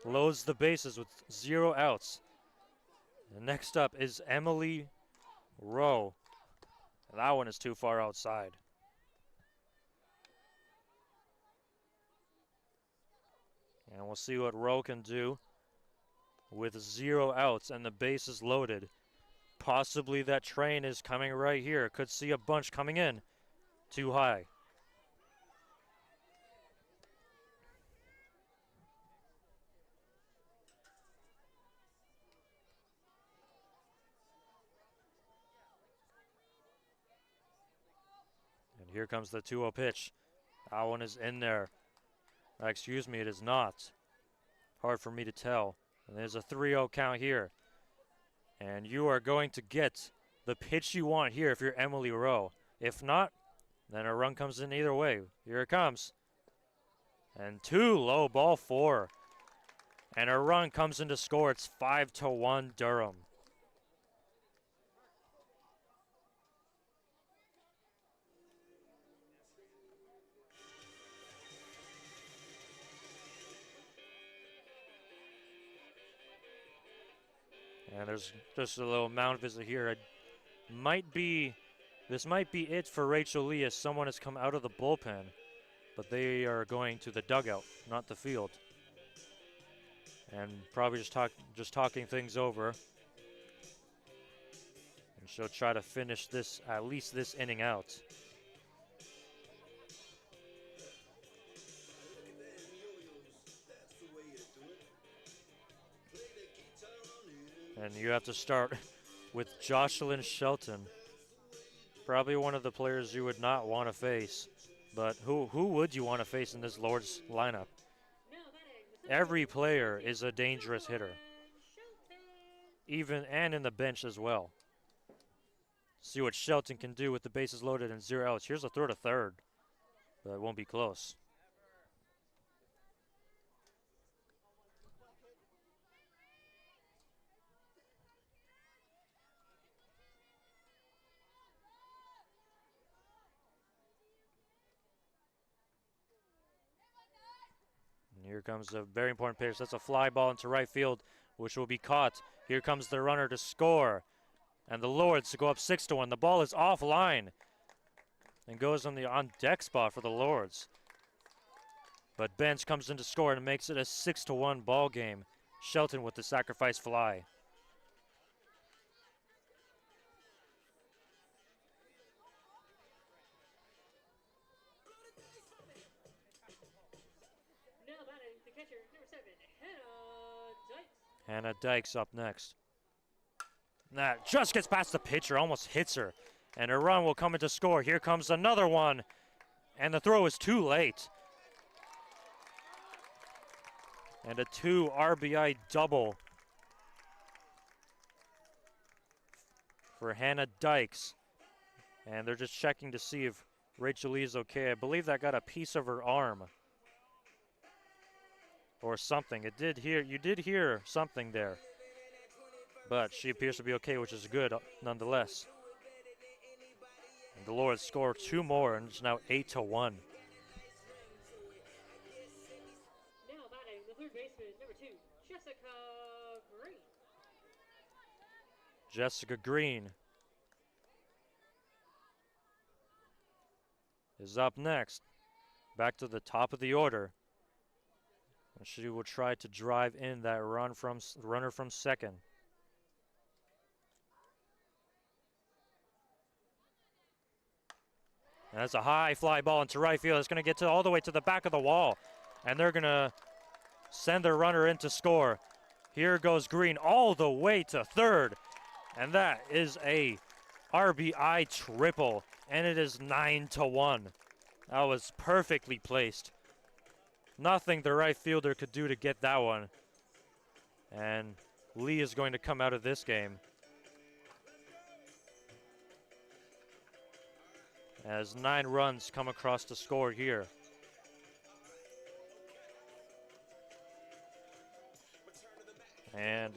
S4: Loads the bases with 0 outs. And next up is Emily Rowe. That one is too far outside. And we'll see what Rowe can do with 0 outs and the bases loaded. Possibly that train is coming right here. Could see a bunch coming in. Too high. And here comes the 2-0 pitch. That one is in there. Excuse me, it is not. Hard for me to tell. And there's a 3-0 count here. And you are going to get the pitch you want here if you're Emily Rowe. If not, then a run comes in either way. Here it comes. And 2 low, ball 4. And a run comes in to score. It's 5-1 Durham. And there's just a little mound visit here. This might be it for Rachel Lee as someone has come out of the bullpen. But they are going to the dugout, not the field. And probably just talking things over. And she'll try to finish this, at least this inning out. And you have to start with Jocelyn Shelton. Probably one of the players you would not want to face. But who would you want to face in this Lord's lineup? Every player is a dangerous hitter. Even and in the bench as well. See what Shelton can do with the bases loaded and 0 outs. Here's a throw to third. But it won't be close. Here comes a very important pitch. That's a fly ball into right field, which will be caught. Here comes the runner to score. And the Lords to go up 6-1. The ball is offline and goes on the on-deck spot for the Lords. But Bench comes in to score and makes it a 6-1 ball game. Shelton with the sacrifice fly. Hannah Dykes up next. That just gets past the pitcher, almost hits her. And a run will come in to score. Here comes another one. And the throw is too late. And a 2 RBI double for Hannah Dykes. And they're just checking to see if Rachel Lee is okay. I believe that got a piece of her arm. Or something. You did hear something there. But she appears to be okay, which is good nonetheless. And the Lords score 2 more, and it's now 8-1.
S3: Now batting, the third baseman, number 2, Jessica Green.
S4: Jessica Green is up next. Back to the top of the order. And she will try to drive in that runner from second. And that's a high fly ball into right field. It's going to get all the way to the back of the wall. And they're going to send their runner in to score. Here goes Green all the way to third. And that is a RBI triple. And it is 9-1. That was perfectly placed. Nothing the right fielder could do to get that one. And Lee is going to come out of this game as 9 runs come across the score here. And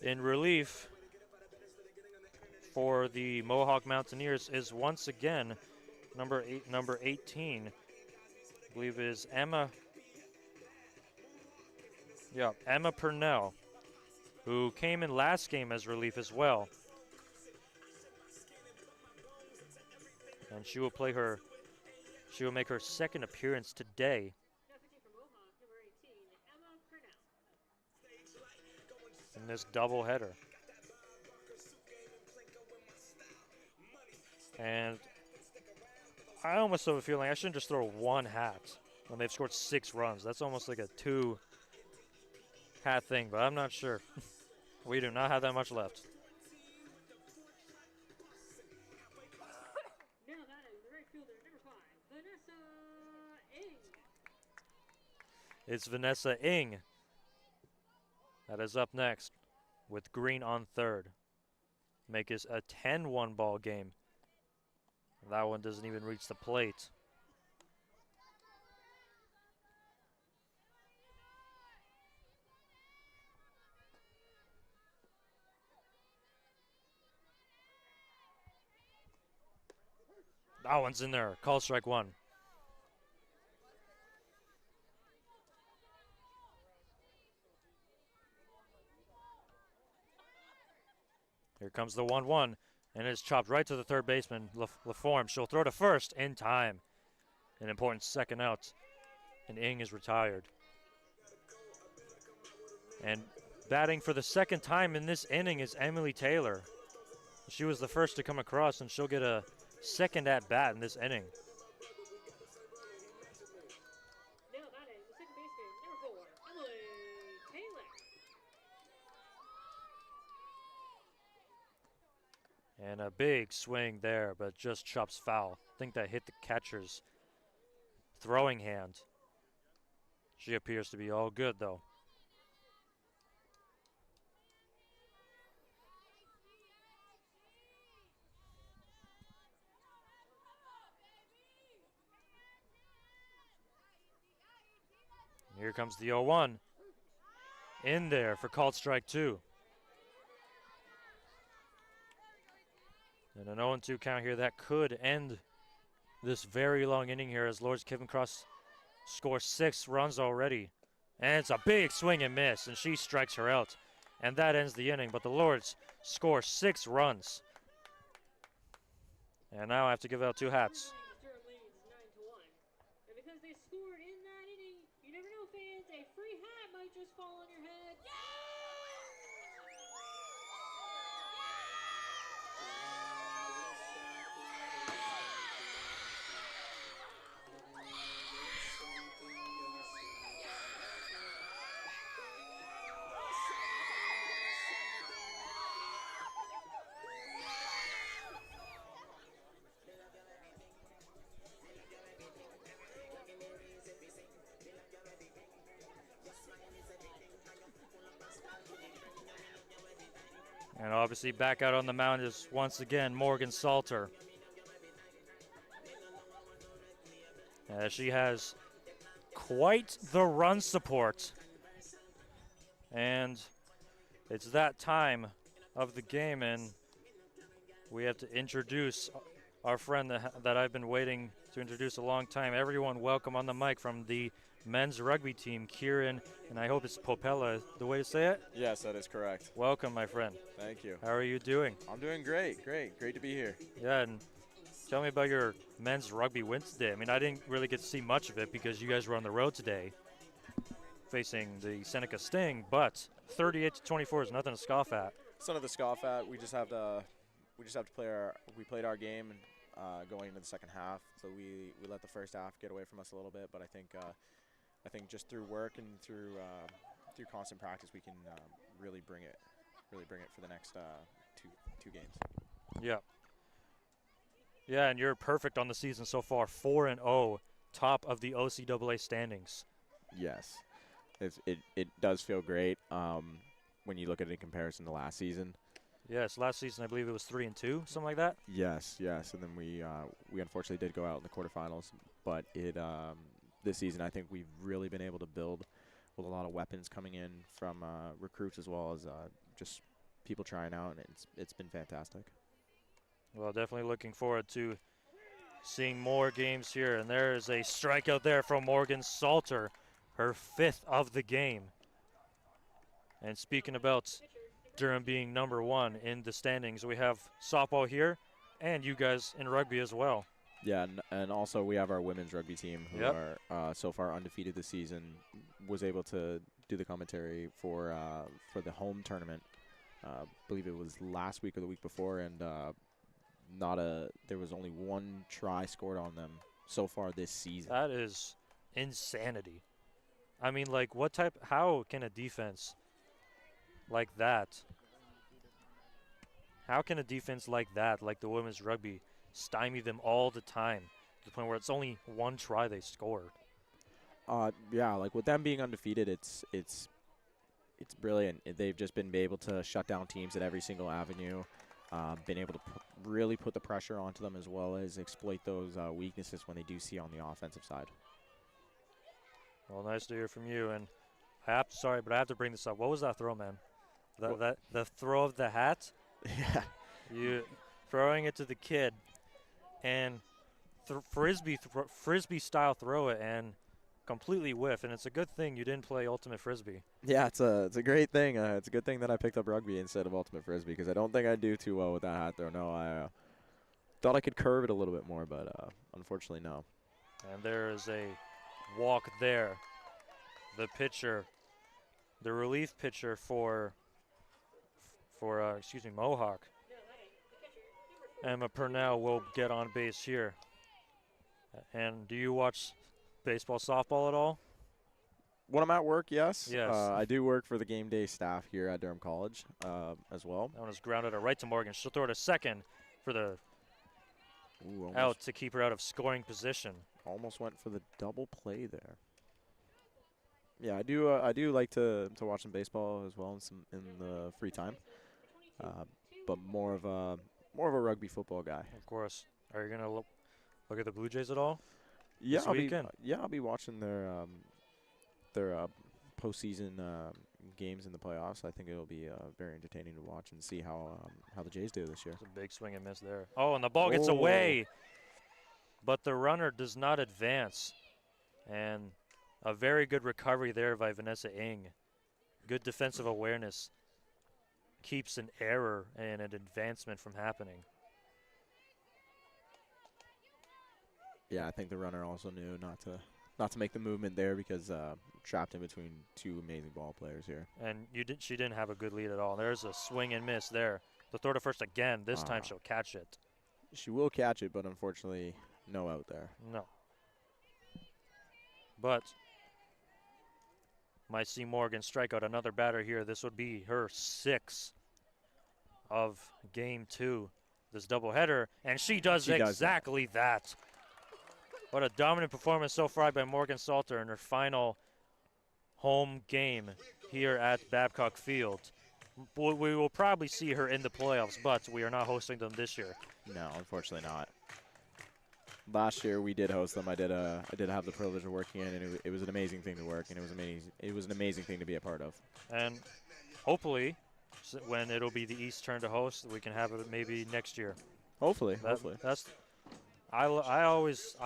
S4: in relief for the Mohawk Mountaineers is once again number 18, I believe is Emma. Yeah, Emma Purnell, who came in last game as relief as well. And she will make her second appearance today. In this doubleheader. And I almost have a feeling I shouldn't just throw one hat when they've scored 6 runs. That's almost like a 2-hat thing, but I'm not sure. We do not have that much left.
S3: Now that is the right fielder, number 5, Vanessa Ing.
S4: It's Vanessa Ing that is up next with Green on third. Make this a 10-1 ball game. That one doesn't even reach the plate. That one's in there. Call strike 1. Here comes the 1-1, and it's chopped right to the third baseman, LaForme. She'll throw to first in time. An important second out, and Ing is retired. And batting for the second time in this inning is Emily Taylor. She was the first to come across, and she'll get a second at bat in this inning.
S3: Now that is the second baseman, number 4, Emily Taylor.
S4: And a big swing there, but just chops foul. I think that hit the catcher's throwing hand. She appears to be all good, though. Here comes the 0-1. In there for called strike 2. And an 0-2 count here that could end this very long inning here as Lord's Kevin Cross scores 6 runs already. And it's a big swing and miss, and she strikes her out. And that ends the inning, but the Lords score 6 runs. And now I have to give out 2 hats.
S3: Durham leads 9-1. And because they scored in that inning, you never know, fans, a free hat might just fall on your head.
S4: And obviously back out on the mound is once again Morgan Salter. She has quite the run support. And it's that time of the game, and we have to introduce our friend that I've been waiting to introduce a long time. Everyone welcome on the mic from the men's rugby team, Kieran, and I hope it's Popella, the way to say it?
S5: Yes, that is correct.
S4: Welcome, my friend.
S5: Thank you.
S4: How are you doing?
S5: I'm doing great, great to be here.
S4: Yeah, and tell me about your men's rugby win today. I mean, I didn't really get to see much of it because you guys were on the road today facing the Seneca Sting, but 38-24 is nothing to scoff at.
S5: It's nothing to scoff at. We just have to we played our game going into the second half, so we let the first half get away from us a little bit, but I think just through work and through constant practice, we can really bring it for the next two games.
S4: Yeah. Yeah, and you're perfect on the season so far, 4-0, top of the OCAA standings.
S5: Yes, it does feel great when you look at it in comparison to last season.
S4: Yes, last season I believe it was 3-2, something like that.
S5: Yes, and then we unfortunately did go out in the quarterfinals, but this season I think we've really been able to build with a lot of weapons coming in from recruits as well as just people trying out, and it's been fantastic.
S4: Well, definitely looking forward to seeing more games here. And there is a strikeout there from Morgan Salter, her 5th of the game. And speaking about Durham being #1 in the standings, we have softball here and you guys in rugby as well.
S5: Yeah, and also we have our women's rugby team who
S4: Yep.
S5: are so far undefeated this season. Was able to do the commentary for the home tournament. I believe it was last week or the week before, and there was only 1 try scored on them so far this season.
S4: That is insanity. I mean, like, how can a defense like that, like the women's rugby, stymie them all the time to the point where it's only 1 try they scored?
S5: Yeah, like with them being undefeated, it's brilliant. They've just been able to shut down teams at every single avenue, been able to really put the pressure onto them as well as exploit those weaknesses when they do see on the offensive side.
S4: Well, nice to hear from you. And I have to bring this up. What was that throw, man? The throw of the hat?
S5: Yeah.
S4: You throwing it to the kid and frisbee style throw it and completely whiff. And it's a good thing you didn't play ultimate frisbee.
S5: Yeah, it's a great thing. It's a good thing that I picked up rugby instead of ultimate frisbee because I don't think I'd do too well with that hat throw. No, I thought I could curve it a little bit more, but unfortunately, no.
S4: And there is a walk there. The pitcher, the relief pitcher for Mohawk, Emma Purnell, will get on base here. And do you watch baseball, softball at all?
S5: When I'm at work, yes.
S4: Yes.
S5: I do work for the game day staff here at Durham College as well.
S4: That one is grounded out right to Morgan. She'll throw it a second for the
S5: Ooh,
S4: out to keep her out of scoring position.
S5: almost went for the double play there. Yeah, I do like to watch some baseball as well in the free time, but more of a rugby football guy.
S4: Of course. Are you gonna look at the Blue Jays at all?
S5: Yeah,
S4: This weekend?
S5: I'll be watching their postseason games in the playoffs. I think it'll be very entertaining to watch and see how the Jays do this year.
S4: It's a big swing and miss there. Oh, and the ball gets away, but the runner does not advance. And a very good recovery there by Vanessa Ng. Good defensive awareness keeps an error and an advancement from happening.
S5: Yeah, I think the runner also knew not to make the movement there because trapped in between 2 amazing ball players here.
S4: And she didn't have a good lead at all. There's a swing and miss there. The throw to first again. This time she'll catch it.
S5: She will catch it, but unfortunately, no out there.
S4: No. But might see Morgan strike out another batter here. This would be her 6th of game 2, this doubleheader, and she does exactly that. What a dominant performance so far by Morgan Salter in her final home game here at Babcock Field. We will probably see her in the playoffs, but we are not hosting them this year.
S5: No, unfortunately not. Last year we did host them. I did have the privilege of working in, and it was an amazing thing to work, and it was an amazing thing to be a part of. And
S4: hopefully, when it'll be the East turn to host, we can have it maybe next year.
S5: Hopefully.
S4: I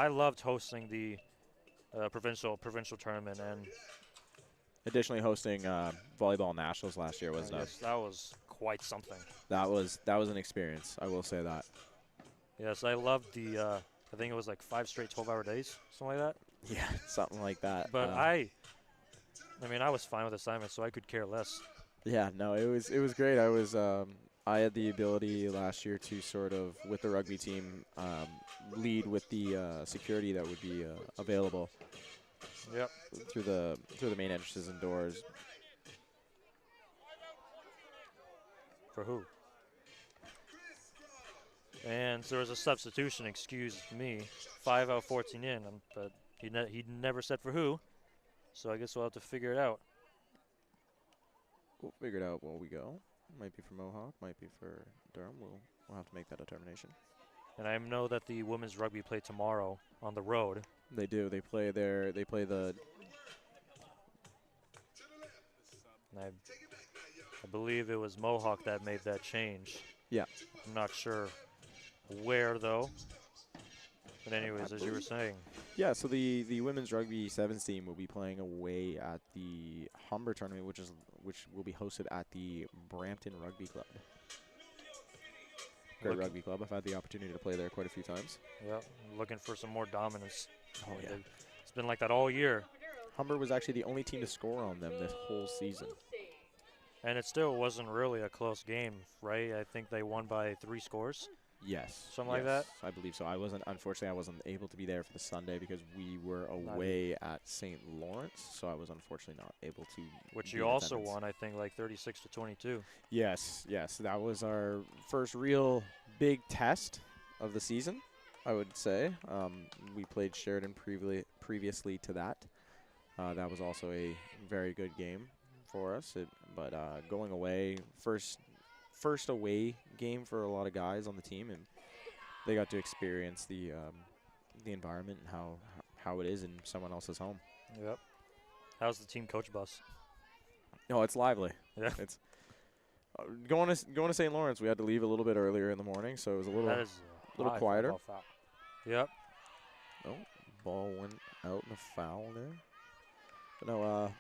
S4: loved hosting the provincial tournament, and
S5: additionally hosting volleyball nationals last year was
S4: that was quite something.
S5: That was an experience. I will say that.
S4: Yes, I loved the. I think it was like 5 straight 12-hour days, something like that.
S5: Yeah, something like that.
S4: But I was fine with assignments, so I could care less.
S5: Yeah, no, it was great. I had the ability last year to sort of, with the rugby team, lead with the security that would be available.
S4: Yep.
S5: Through the main entrances and doors.
S4: For who? And so there was a substitution, excuse me. 5 out, 14 in, but he never said for who. So I guess we'll have to figure it out.
S5: We'll figure it out while we go. Might be for Mohawk, might be for Durham. We'll have to make that determination.
S4: And I know that the women's rugby play tomorrow on the road.
S5: They do. They play the
S4: I believe it was Mohawk that made that change.
S5: Yeah.
S4: I'm not sure where, though. But anyways, as you were saying.
S5: Yeah, so the women's rugby sevens team will be playing away at the Humber tournament, which will be hosted at the Brampton Rugby Club. Great rugby club. I've had the opportunity to play there quite a few times.
S4: Yep, looking for some more dominance.
S5: Oh, yeah.
S4: It's been like that all year.
S5: Humber was actually the only team to score on them this whole season.
S4: And it still wasn't really a close game, right? I think they won by 3 scores.
S5: Yes.
S4: Something like that?
S5: I believe so. Unfortunately, I wasn't able to be there for the Sunday because we were away at St. Lawrence, so I was unfortunately not able to.
S4: Which
S5: be
S4: you
S5: in
S4: also
S5: attendance.
S4: won, I think, like 36-22.
S5: Yes. That was our first real big test of the season, I would say. We played Sheridan previously to that. That was also a very good game for us. But going away, first away game for a lot of guys on the team, and they got to experience the environment and how it is in someone else's home.
S4: Yep. How's the team coach bus?
S5: No, it's lively.
S4: Yeah.
S5: It's going to St. Lawrence. We had to leave a little bit earlier in the morning, so it was a little quieter.
S4: Yep.
S5: Oh, ball went out in a foul there. But no,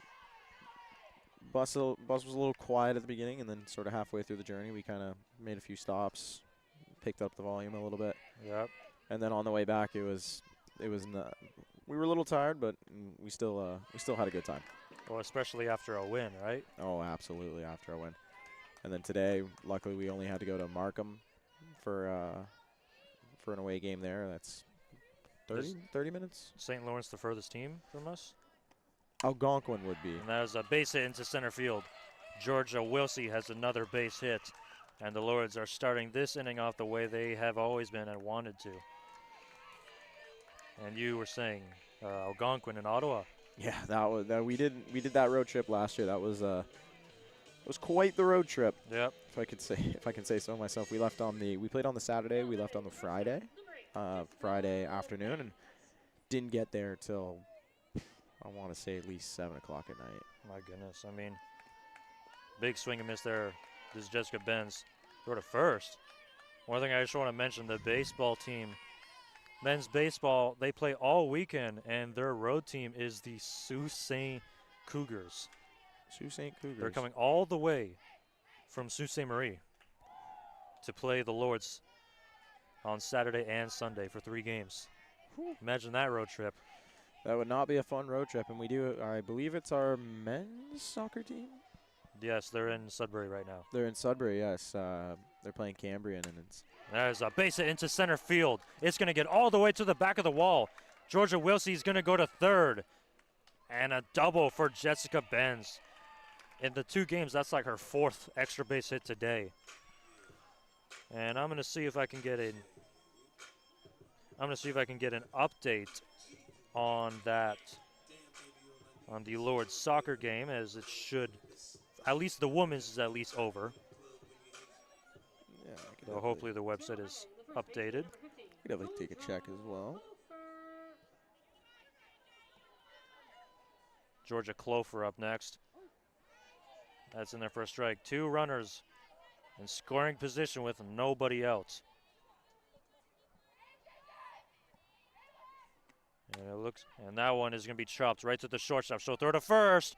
S5: bus was a little quiet at the beginning, and then sort of halfway through the journey, we kind of made a few stops, picked up the volume a little bit.
S4: Yep.
S5: And then on the way back, we were a little tired, but we still had a good time.
S4: Well, especially after a win, right?
S5: Oh, absolutely, after a win. And then today, luckily, we only had to go to Markham for an away game there. That's 30 minutes.
S4: St. Lawrence, the furthest team from us.
S5: Algonquin would be.
S4: And that was a base hit into center field. Georgia Wilsey has another base hit. And the Lords are starting this inning off the way they have always been and wanted to. And you were saying Algonquin in Ottawa.
S5: Yeah, that we did that road trip last year. That was quite the road trip.
S4: Yep.
S5: If I can say so myself. We played on the Saturday. We left on the Friday afternoon, and didn't get there till I want to say at least 7 o'clock at night.
S4: My goodness. I mean, big swing and miss there. This is Jessica Benz. Go to first. One thing I just want to mention, the baseball team, men's baseball, they play all weekend, and their road team is the Sault Ste. Cougars.
S5: Sault Ste. Cougars.
S4: They're coming all the way from Sault Ste. Marie to play the Lords on Saturday and Sunday for 3 games.
S5: Whew.
S4: Imagine that road trip.
S5: That would not be a fun road trip, and I believe it's our men's soccer team.
S4: Yes, they're in Sudbury right now.
S5: They're in Sudbury, yes. They're playing Cambrian, and it's.
S4: There's a base hit into center field. It's going to get all the way to the back of the wall. Georgia Wilsey is going to go to third. And a double for Jessica Benz. In the 2 games, that's like her 4th extra base hit today. And I'm going to see if I can get an update on that, on the Lord's soccer game, as it should, at least the women's is at least over.
S5: Yeah,
S4: So hopefully the website is updated.
S5: I could definitely take a check as well.
S4: Georgia Clofer up next. That's in there for a strike. 2 runners in scoring position with nobody else. And that one is going to be chopped right to the shortstop. So throw to first,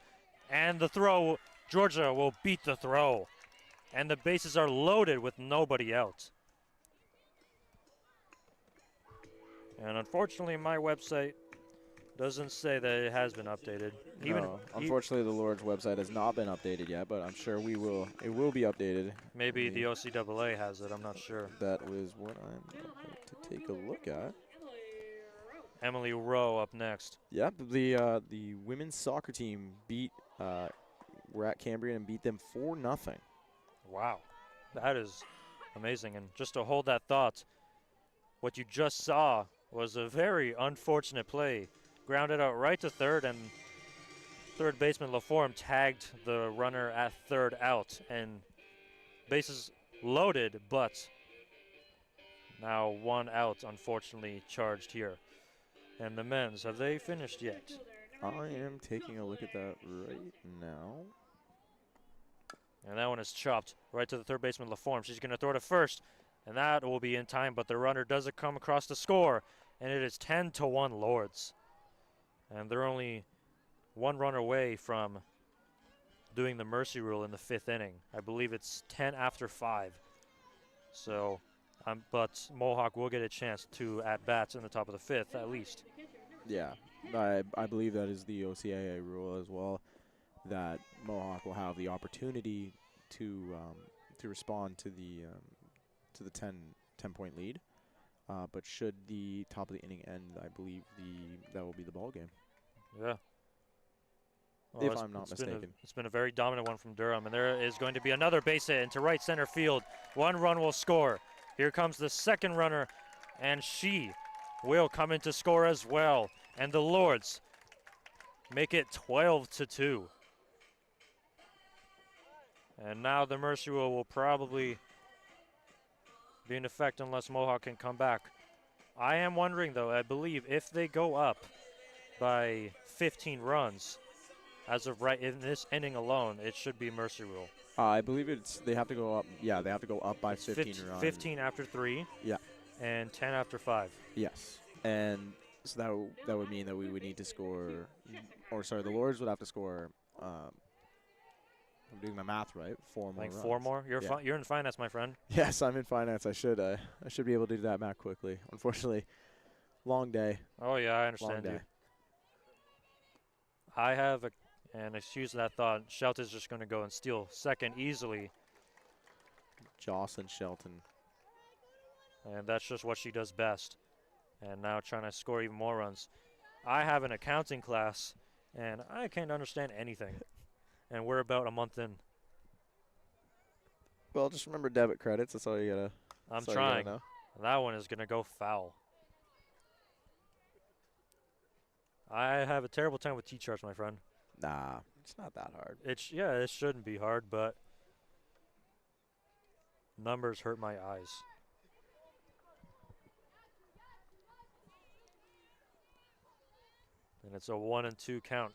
S4: and the throw. Georgia will beat the throw, and the bases are loaded with nobody out. And unfortunately, my website doesn't say that it has been updated.
S5: No, unfortunately, the Lord's website has not been updated yet, but I'm sure it will be updated.
S4: Maybe the OCAA has it. I'm not sure.
S5: That was what I'm about to take a look at.
S4: Emily Rowe up next.
S5: Yep, the women's soccer team were at Cambrian and beat them 4-0.
S4: Wow, that is amazing. And just to hold that thought, what you just saw was a very unfortunate play. Grounded out right to third, and third baseman LaForme tagged the runner at third out, and bases loaded, but now 1 out, unfortunately, charged here. And the men's, have they finished yet?
S5: I am taking a look at that right now.
S4: And that one is chopped right to the third baseman, LaForme. She's going to throw it to first, and that will be in time, but the runner doesn't come across the score, and it is 10-1 Lords. And they're only one run away from doing the mercy rule in the 5th inning. I believe it's 10 after 5. So, but Mohawk will get a chance to at-bats in the top of the 5th at least.
S5: Yeah, I believe that is the OCAA rule as well, that Mohawk will have the opportunity to respond to the 10-point lead. But should the top of the inning end, I believe that will be the ball game.
S4: Yeah. Well,
S5: If I'm not mistaken.
S4: It's been a very dominant one from Durham, and there is going to be another base hit into right center field. 1 run will score. Here comes the second runner, and she will come in to score as well. And the Lords make it 12-2. And now the mercy rule will probably be in effect unless Mohawk can come back. I am wondering, though, I believe if they go up by 15 runs, as of right in this inning alone, it should be mercy rule.
S5: I believe they have to go up. Yeah, they have to go up by 15 runs.
S4: 15 after 3.
S5: Yeah.
S4: And 10 after 5.
S5: Yes. And so that would mean that we would need to score, the Lords would have to score. I'm doing my math right. 4 more.
S4: Like
S5: runs.
S4: 4 more. You're in finance, my friend.
S5: Yes, I'm in finance. I should be able to do that math quickly. Unfortunately, long day.
S4: Oh yeah, I understand you. I have and excuse that thought. Shelton's just going to go and steal second easily.
S5: Jocelyn Shelton.
S4: And that's just what she does best. And now trying to score even more runs. I have an accounting class, and I can't understand anything. And we're about a month in.
S5: Well, just remember debit credits. That's all you gotta.
S4: I'm trying. That one is gonna go foul. I have a terrible time with T-charts, my friend.
S5: Nah, it's not that hard.
S4: It shouldn't be hard, but numbers hurt my eyes. And it's a 1-2 count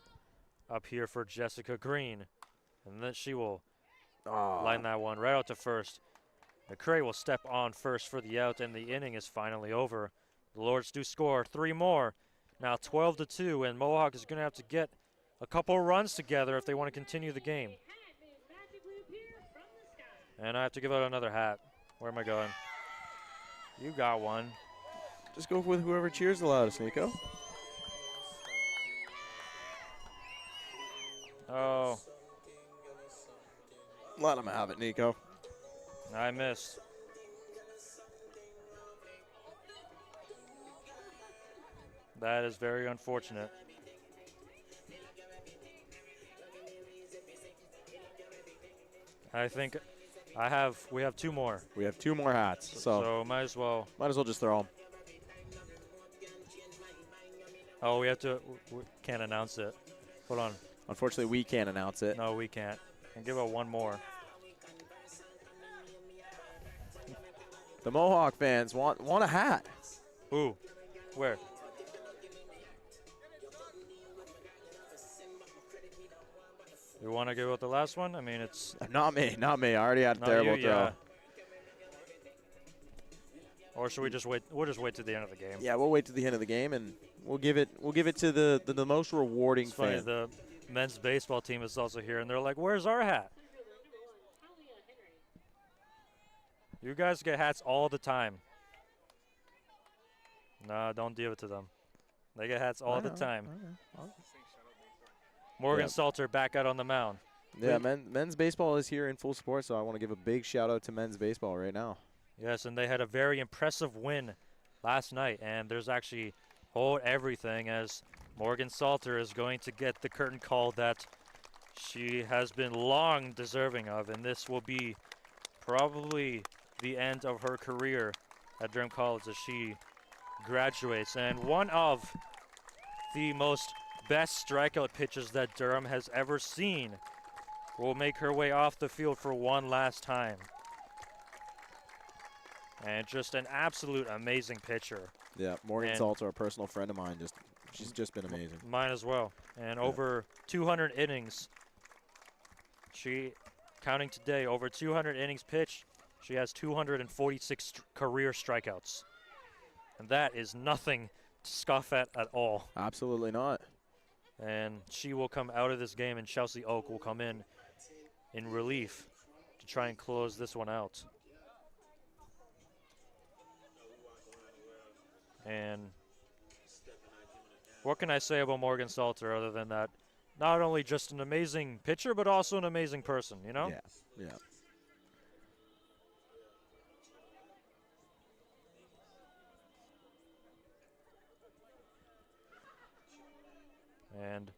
S4: up here for Jessica Green. And then she will line that one right out to first. McCray will step on first for the out, and the inning is finally over. The Lords do score 3 more. Now 12-2, and Mohawk is going to have to get a couple runs together if they want to continue the game. And I have to give out another hat. Where am I going? You got one.
S5: Just go with whoever cheers the loudest, Nico.
S4: Oh.
S5: Let him have it, Nico.
S4: I missed. That is very unfortunate. I think we have 2 more.
S5: We have 2 more hats,
S4: so might as well
S5: just throw them.
S4: Oh, we can't announce it. Hold on.
S5: Unfortunately, we can't announce it.
S4: No, we can't. And give out 1 more.
S5: The Mohawk fans want a hat.
S4: Ooh, where? You want to give out the last one? I mean, it's
S5: not me. I already had a terrible throw. Yeah.
S4: Or should we just wait? We'll just wait to the end of the game.
S5: Yeah, we'll wait to the end of the game, and we'll give it to the most rewarding
S4: it's funny,
S5: fan.
S4: The men's baseball team is also here, and they're like, "Where's our hat?" You guys get hats all the time. No, don't give it to them. They get hats all the time. Morgan Salter back out on the mound.
S5: Yeah, men's baseball is here in full support, so I want to give a big shout out to men's baseball right now.
S4: Yes, and they had a very impressive win last night, and there's actually hold everything as Morgan Salter is going to get the curtain call that she has been long deserving of, and this will be probably the end of her career at Durham College as she graduates. And one of the most best strikeout pitches that Durham has ever seen will make her way off the field for one last time. And just an absolute amazing pitcher.
S5: Yeah, Morgan Salter, a personal friend of mine, she's just been amazing.
S4: Mine as well. And over 200 innings, she counting today, over 200 innings pitched. She has 246 career strikeouts. And that is nothing to scoff at all.
S5: Absolutely not.
S4: And she will come out of this game, and Chelsea Oak will come in relief to try and close this one out. And what can I say about Morgan Salter other than that? Not only just an amazing pitcher, but also an amazing person, you know?
S5: Yeah, yeah.
S4: And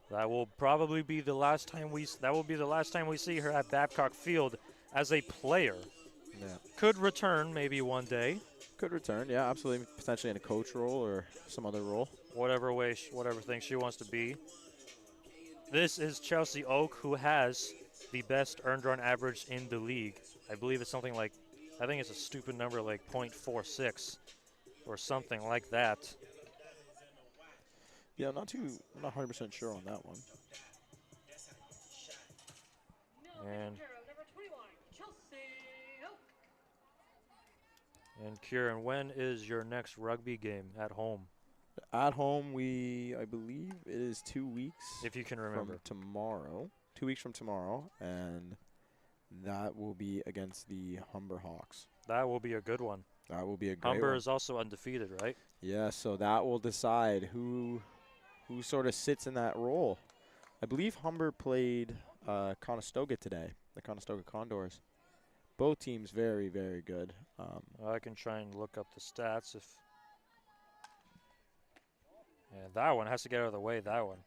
S4: that will probably be the last time we see her at Babcock Field as a player.
S5: Yeah.
S4: Could return maybe one day.
S5: Could return, yeah, absolutely. Potentially in a coach role or some other role.
S4: Whatever thing she wants to be. This is Chelsea Oak, who has the best earned run average in the league. I believe it's something like, I think it's a stupid number like .46 or something like that.
S5: Yeah, I'm not 100% sure on that one.
S4: And Kieran, when is your next rugby game at home?
S5: At home, I believe it is 2 weeks.
S4: If you can remember.
S5: From tomorrow. 2 weeks from tomorrow, and that will be against the Humber Hawks.
S4: That will be a good one.
S5: That will be a great
S4: Humber
S5: one.
S4: is also undefeated, right?
S5: Yeah, so that will decide who sort of sits in that role. I believe Humber played Conestoga today, the Conestoga Condors. Both teams very, very good.
S4: I can try and look up the stats if. Yeah, that one has to get out of the way, that one.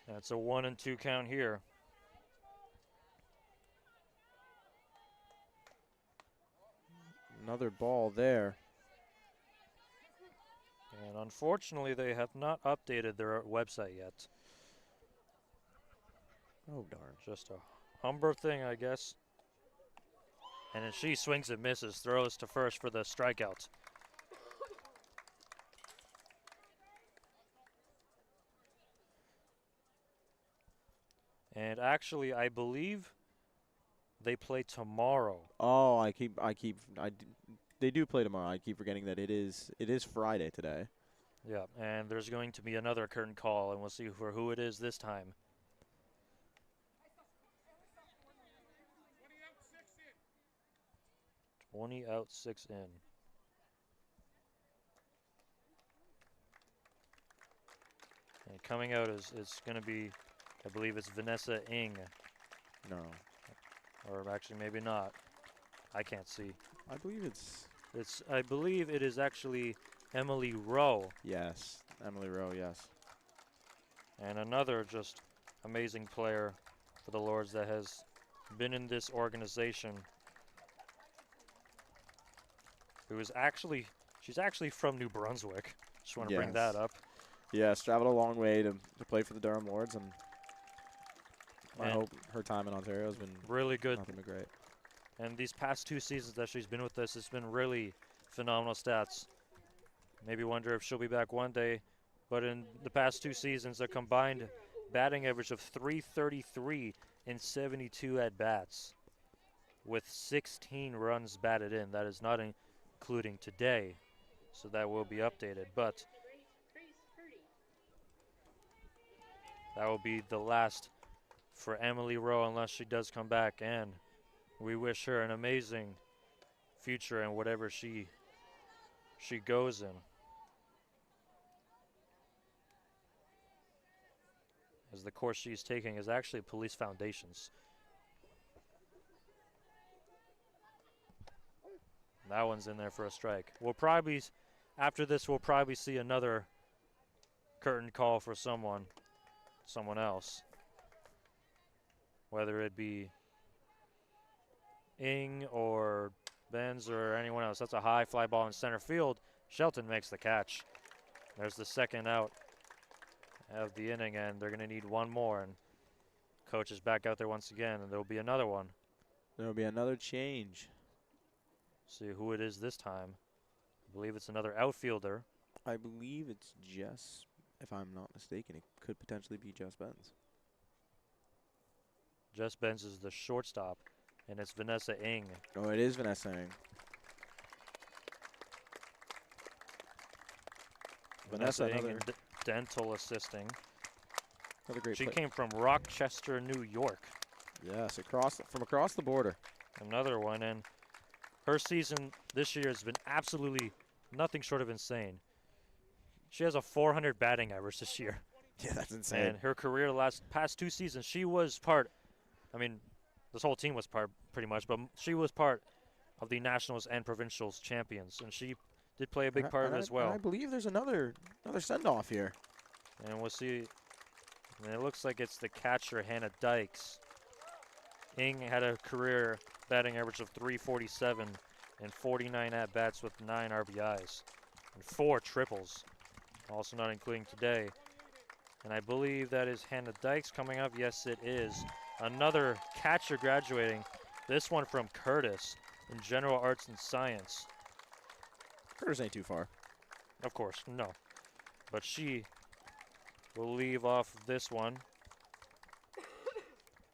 S4: That's a 1-2 count here.
S5: Another ball there.
S4: And unfortunately, they have not updated their website yet.
S5: Oh, darn.
S4: Just a Humber thing, I guess. And then she swings and misses, throws to first for the strikeout. And actually, I believe they play tomorrow.
S5: Oh, they do play tomorrow. I keep forgetting that it is Friday today.
S4: Yeah, and there's going to be another curtain call, and we'll see for who it is this time. 20 out, 6 in. And coming out is going to be, I believe it's Vanessa Ng.
S5: No.
S4: Or actually, maybe not. I can't see.
S5: I believe
S4: I believe it is actually Emily Rowe.
S5: Yes, Emily Rowe, yes.
S4: And another just amazing player for the Lords that has been in this organization. She's actually from New Brunswick. Just want to bring that up.
S5: Yes, traveled a long way to play for the Durham Lords, and I hope her time in Ontario has been
S4: really good.
S5: Nothing but great.
S4: And these past 2 seasons that she's been with us, it's been really phenomenal stats. Maybe wonder if she'll be back one day. But in the past 2 seasons, a combined batting average of .333 in 72 at-bats with 16 runs batted in. That is not including today, so that will be updated. But that will be the last for Emily Rowe unless she does come back, and we wish her an amazing future in whatever she goes in. As the course she's taking is actually police foundations. That one's in there for a strike. We'll probably, after this, we'll probably see another curtain call for someone else. Whether it be Ng or Benz or anyone else. That's a high fly ball in center field. Shelton makes the catch. There's the second out of the inning, and they're going to need one more. And coach is back out there once again, and there'll be another one.
S5: There will be another change.
S4: See who it is this time. I believe it's another outfielder.
S5: I believe it's Jess, if I'm not mistaken. It could potentially be Jess Benz.
S4: Jess Benz is the shortstop, and it's Vanessa Ng.
S5: Oh, it is Vanessa Ng. Vanessa,
S4: Ng
S5: another,
S4: in dental assisting.
S5: another great
S4: She
S5: play.
S4: came from Rochester, New York.
S5: Yes, from across the border.
S4: Another one, and her season this year has been absolutely nothing short of insane. She has a 400 batting average this year.
S5: Yeah, that's insane.
S4: And her career past 2 seasons, she was part, I mean, this whole team was part pretty much, but she was part of the Nationals and Provincials champions, and she did play a big part of it as well.
S5: I believe there's another send-off here.
S4: And we'll see. And it looks like it's the catcher, Hannah Dykes. Ng had a career batting average of 347 and 49 at-bats with 9 RBIs and 4 triples, also not including today. And I believe that is Hannah Dykes coming up. Yes, it is. Another catcher graduating, this one from Curtis in General Arts and Science.
S5: Curtis ain't too far.
S4: Of course, no. But she will leave off this one.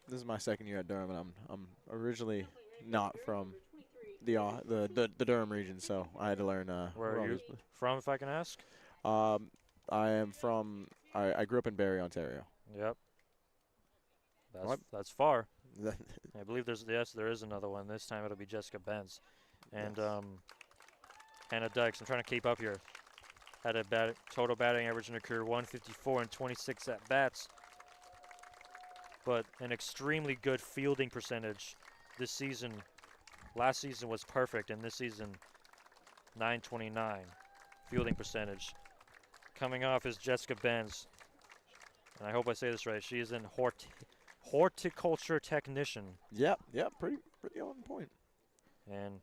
S5: This is my second year at Durham, and I'm originally not from the Durham region, so I had to learn.
S4: Where are you from, if I can ask?
S5: I am from. I grew up in Barrie, Ontario.
S4: Yep.
S5: What?
S4: That's far. I believe there is another one. This time it'll be Jessica Benz. And
S5: Yes.
S4: Hannah Dykes, I'm trying to keep up here. Had a total batting average in her career, 154 and 26 at-bats. But an extremely good fielding percentage this season. Last season was perfect, and this season, 929 fielding percentage. Coming off is Jessica Benz. And I hope I say this right. She is an horticulture technician.
S5: Yep, pretty on point.
S4: And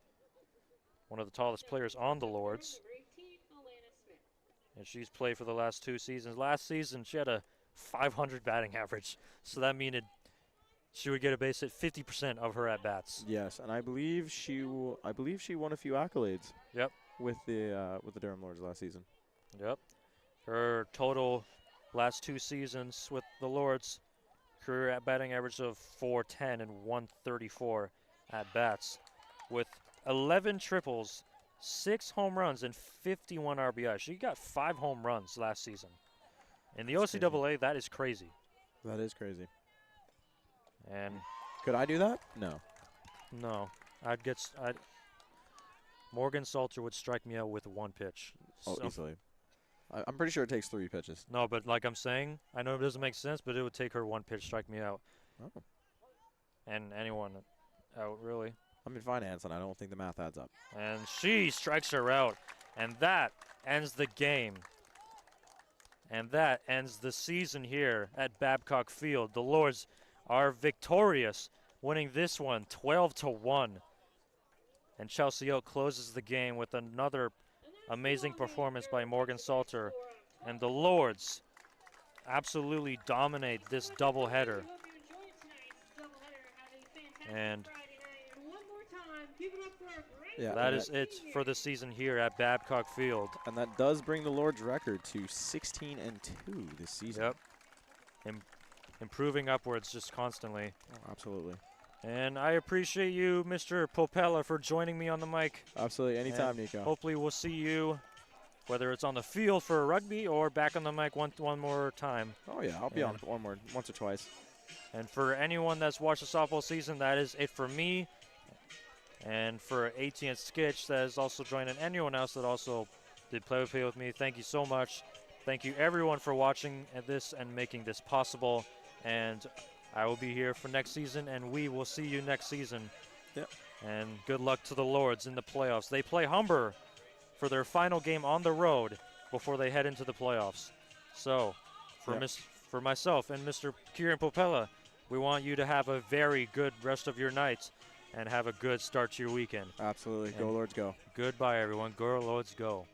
S4: one of the tallest players on the Lords. And she's played for the last 2 seasons. Last season, she had a 500 batting average. So that means she would get a base at 50% of her at-bats.
S5: Yes, and I believe she won a few accolades.
S4: Yep.
S5: With the Durham Lords last season.
S4: Yep. Her total last 2 seasons with the Lords, career at-batting average of 410 and 134 at-bats with 11 triples, 6 home runs, and 51 RBI. She got 5 home runs last season. In the
S5: That's
S4: OCAA, that is crazy.
S5: That is crazy.
S4: And
S5: Could I do that? No.
S4: no, Morgan Salter would strike me out with 1 pitch.
S5: Oh,
S4: So-
S5: easily. I'm pretty sure it takes 3 pitches.
S4: No, but like I'm saying, I know it doesn't make sense, but it would take her 1 pitch, strike me out.
S5: Oh.
S4: And anyone out, really.
S5: I'm in finance, and I don't think the math adds up.
S4: And she strikes her out. And that ends the game. And that ends the season here at Babcock Field. The Lords are victorious, winning this one 12-1. And Chelsea Oak closes the game with another amazing performance by Morgan Salter. And the Lords absolutely dominate this doubleheader. And
S5: Yeah,
S4: that is it for the season here at Babcock Field.
S5: and that does bring the Lord's record to 16-2 this season.
S4: Yep. Improving upwards just constantly.
S5: Oh, absolutely.
S4: And I appreciate you, Mr. Popella, for joining me on the mic.
S5: Absolutely. Anytime,
S4: And
S5: Nico.
S4: Hopefully we'll see you, whether it's on the field for rugby or back on the mic one more time.
S5: Oh, yeah. I'll be on
S4: And-
S5: once or twice.
S4: And for anyone that's watched the softball season, that is it for me. And for AT&T Skitch, that is also joined, and anyone else that also did play with me, thank you so much. Thank you, everyone, for watching this and making this possible. And I will be here for next season, and we will see you next season.
S5: Yep.
S4: And good luck to the Lords in the playoffs. They play Humber for their final game on the road before they head into the playoffs. So, for myself and Mr. Kieran Popella, we want you to have a very good rest of your night and have a good start to your weekend.
S5: Absolutely. Go,
S4: And-
S5: Lords, go.
S4: Goodbye, everyone. Go, Lords, go.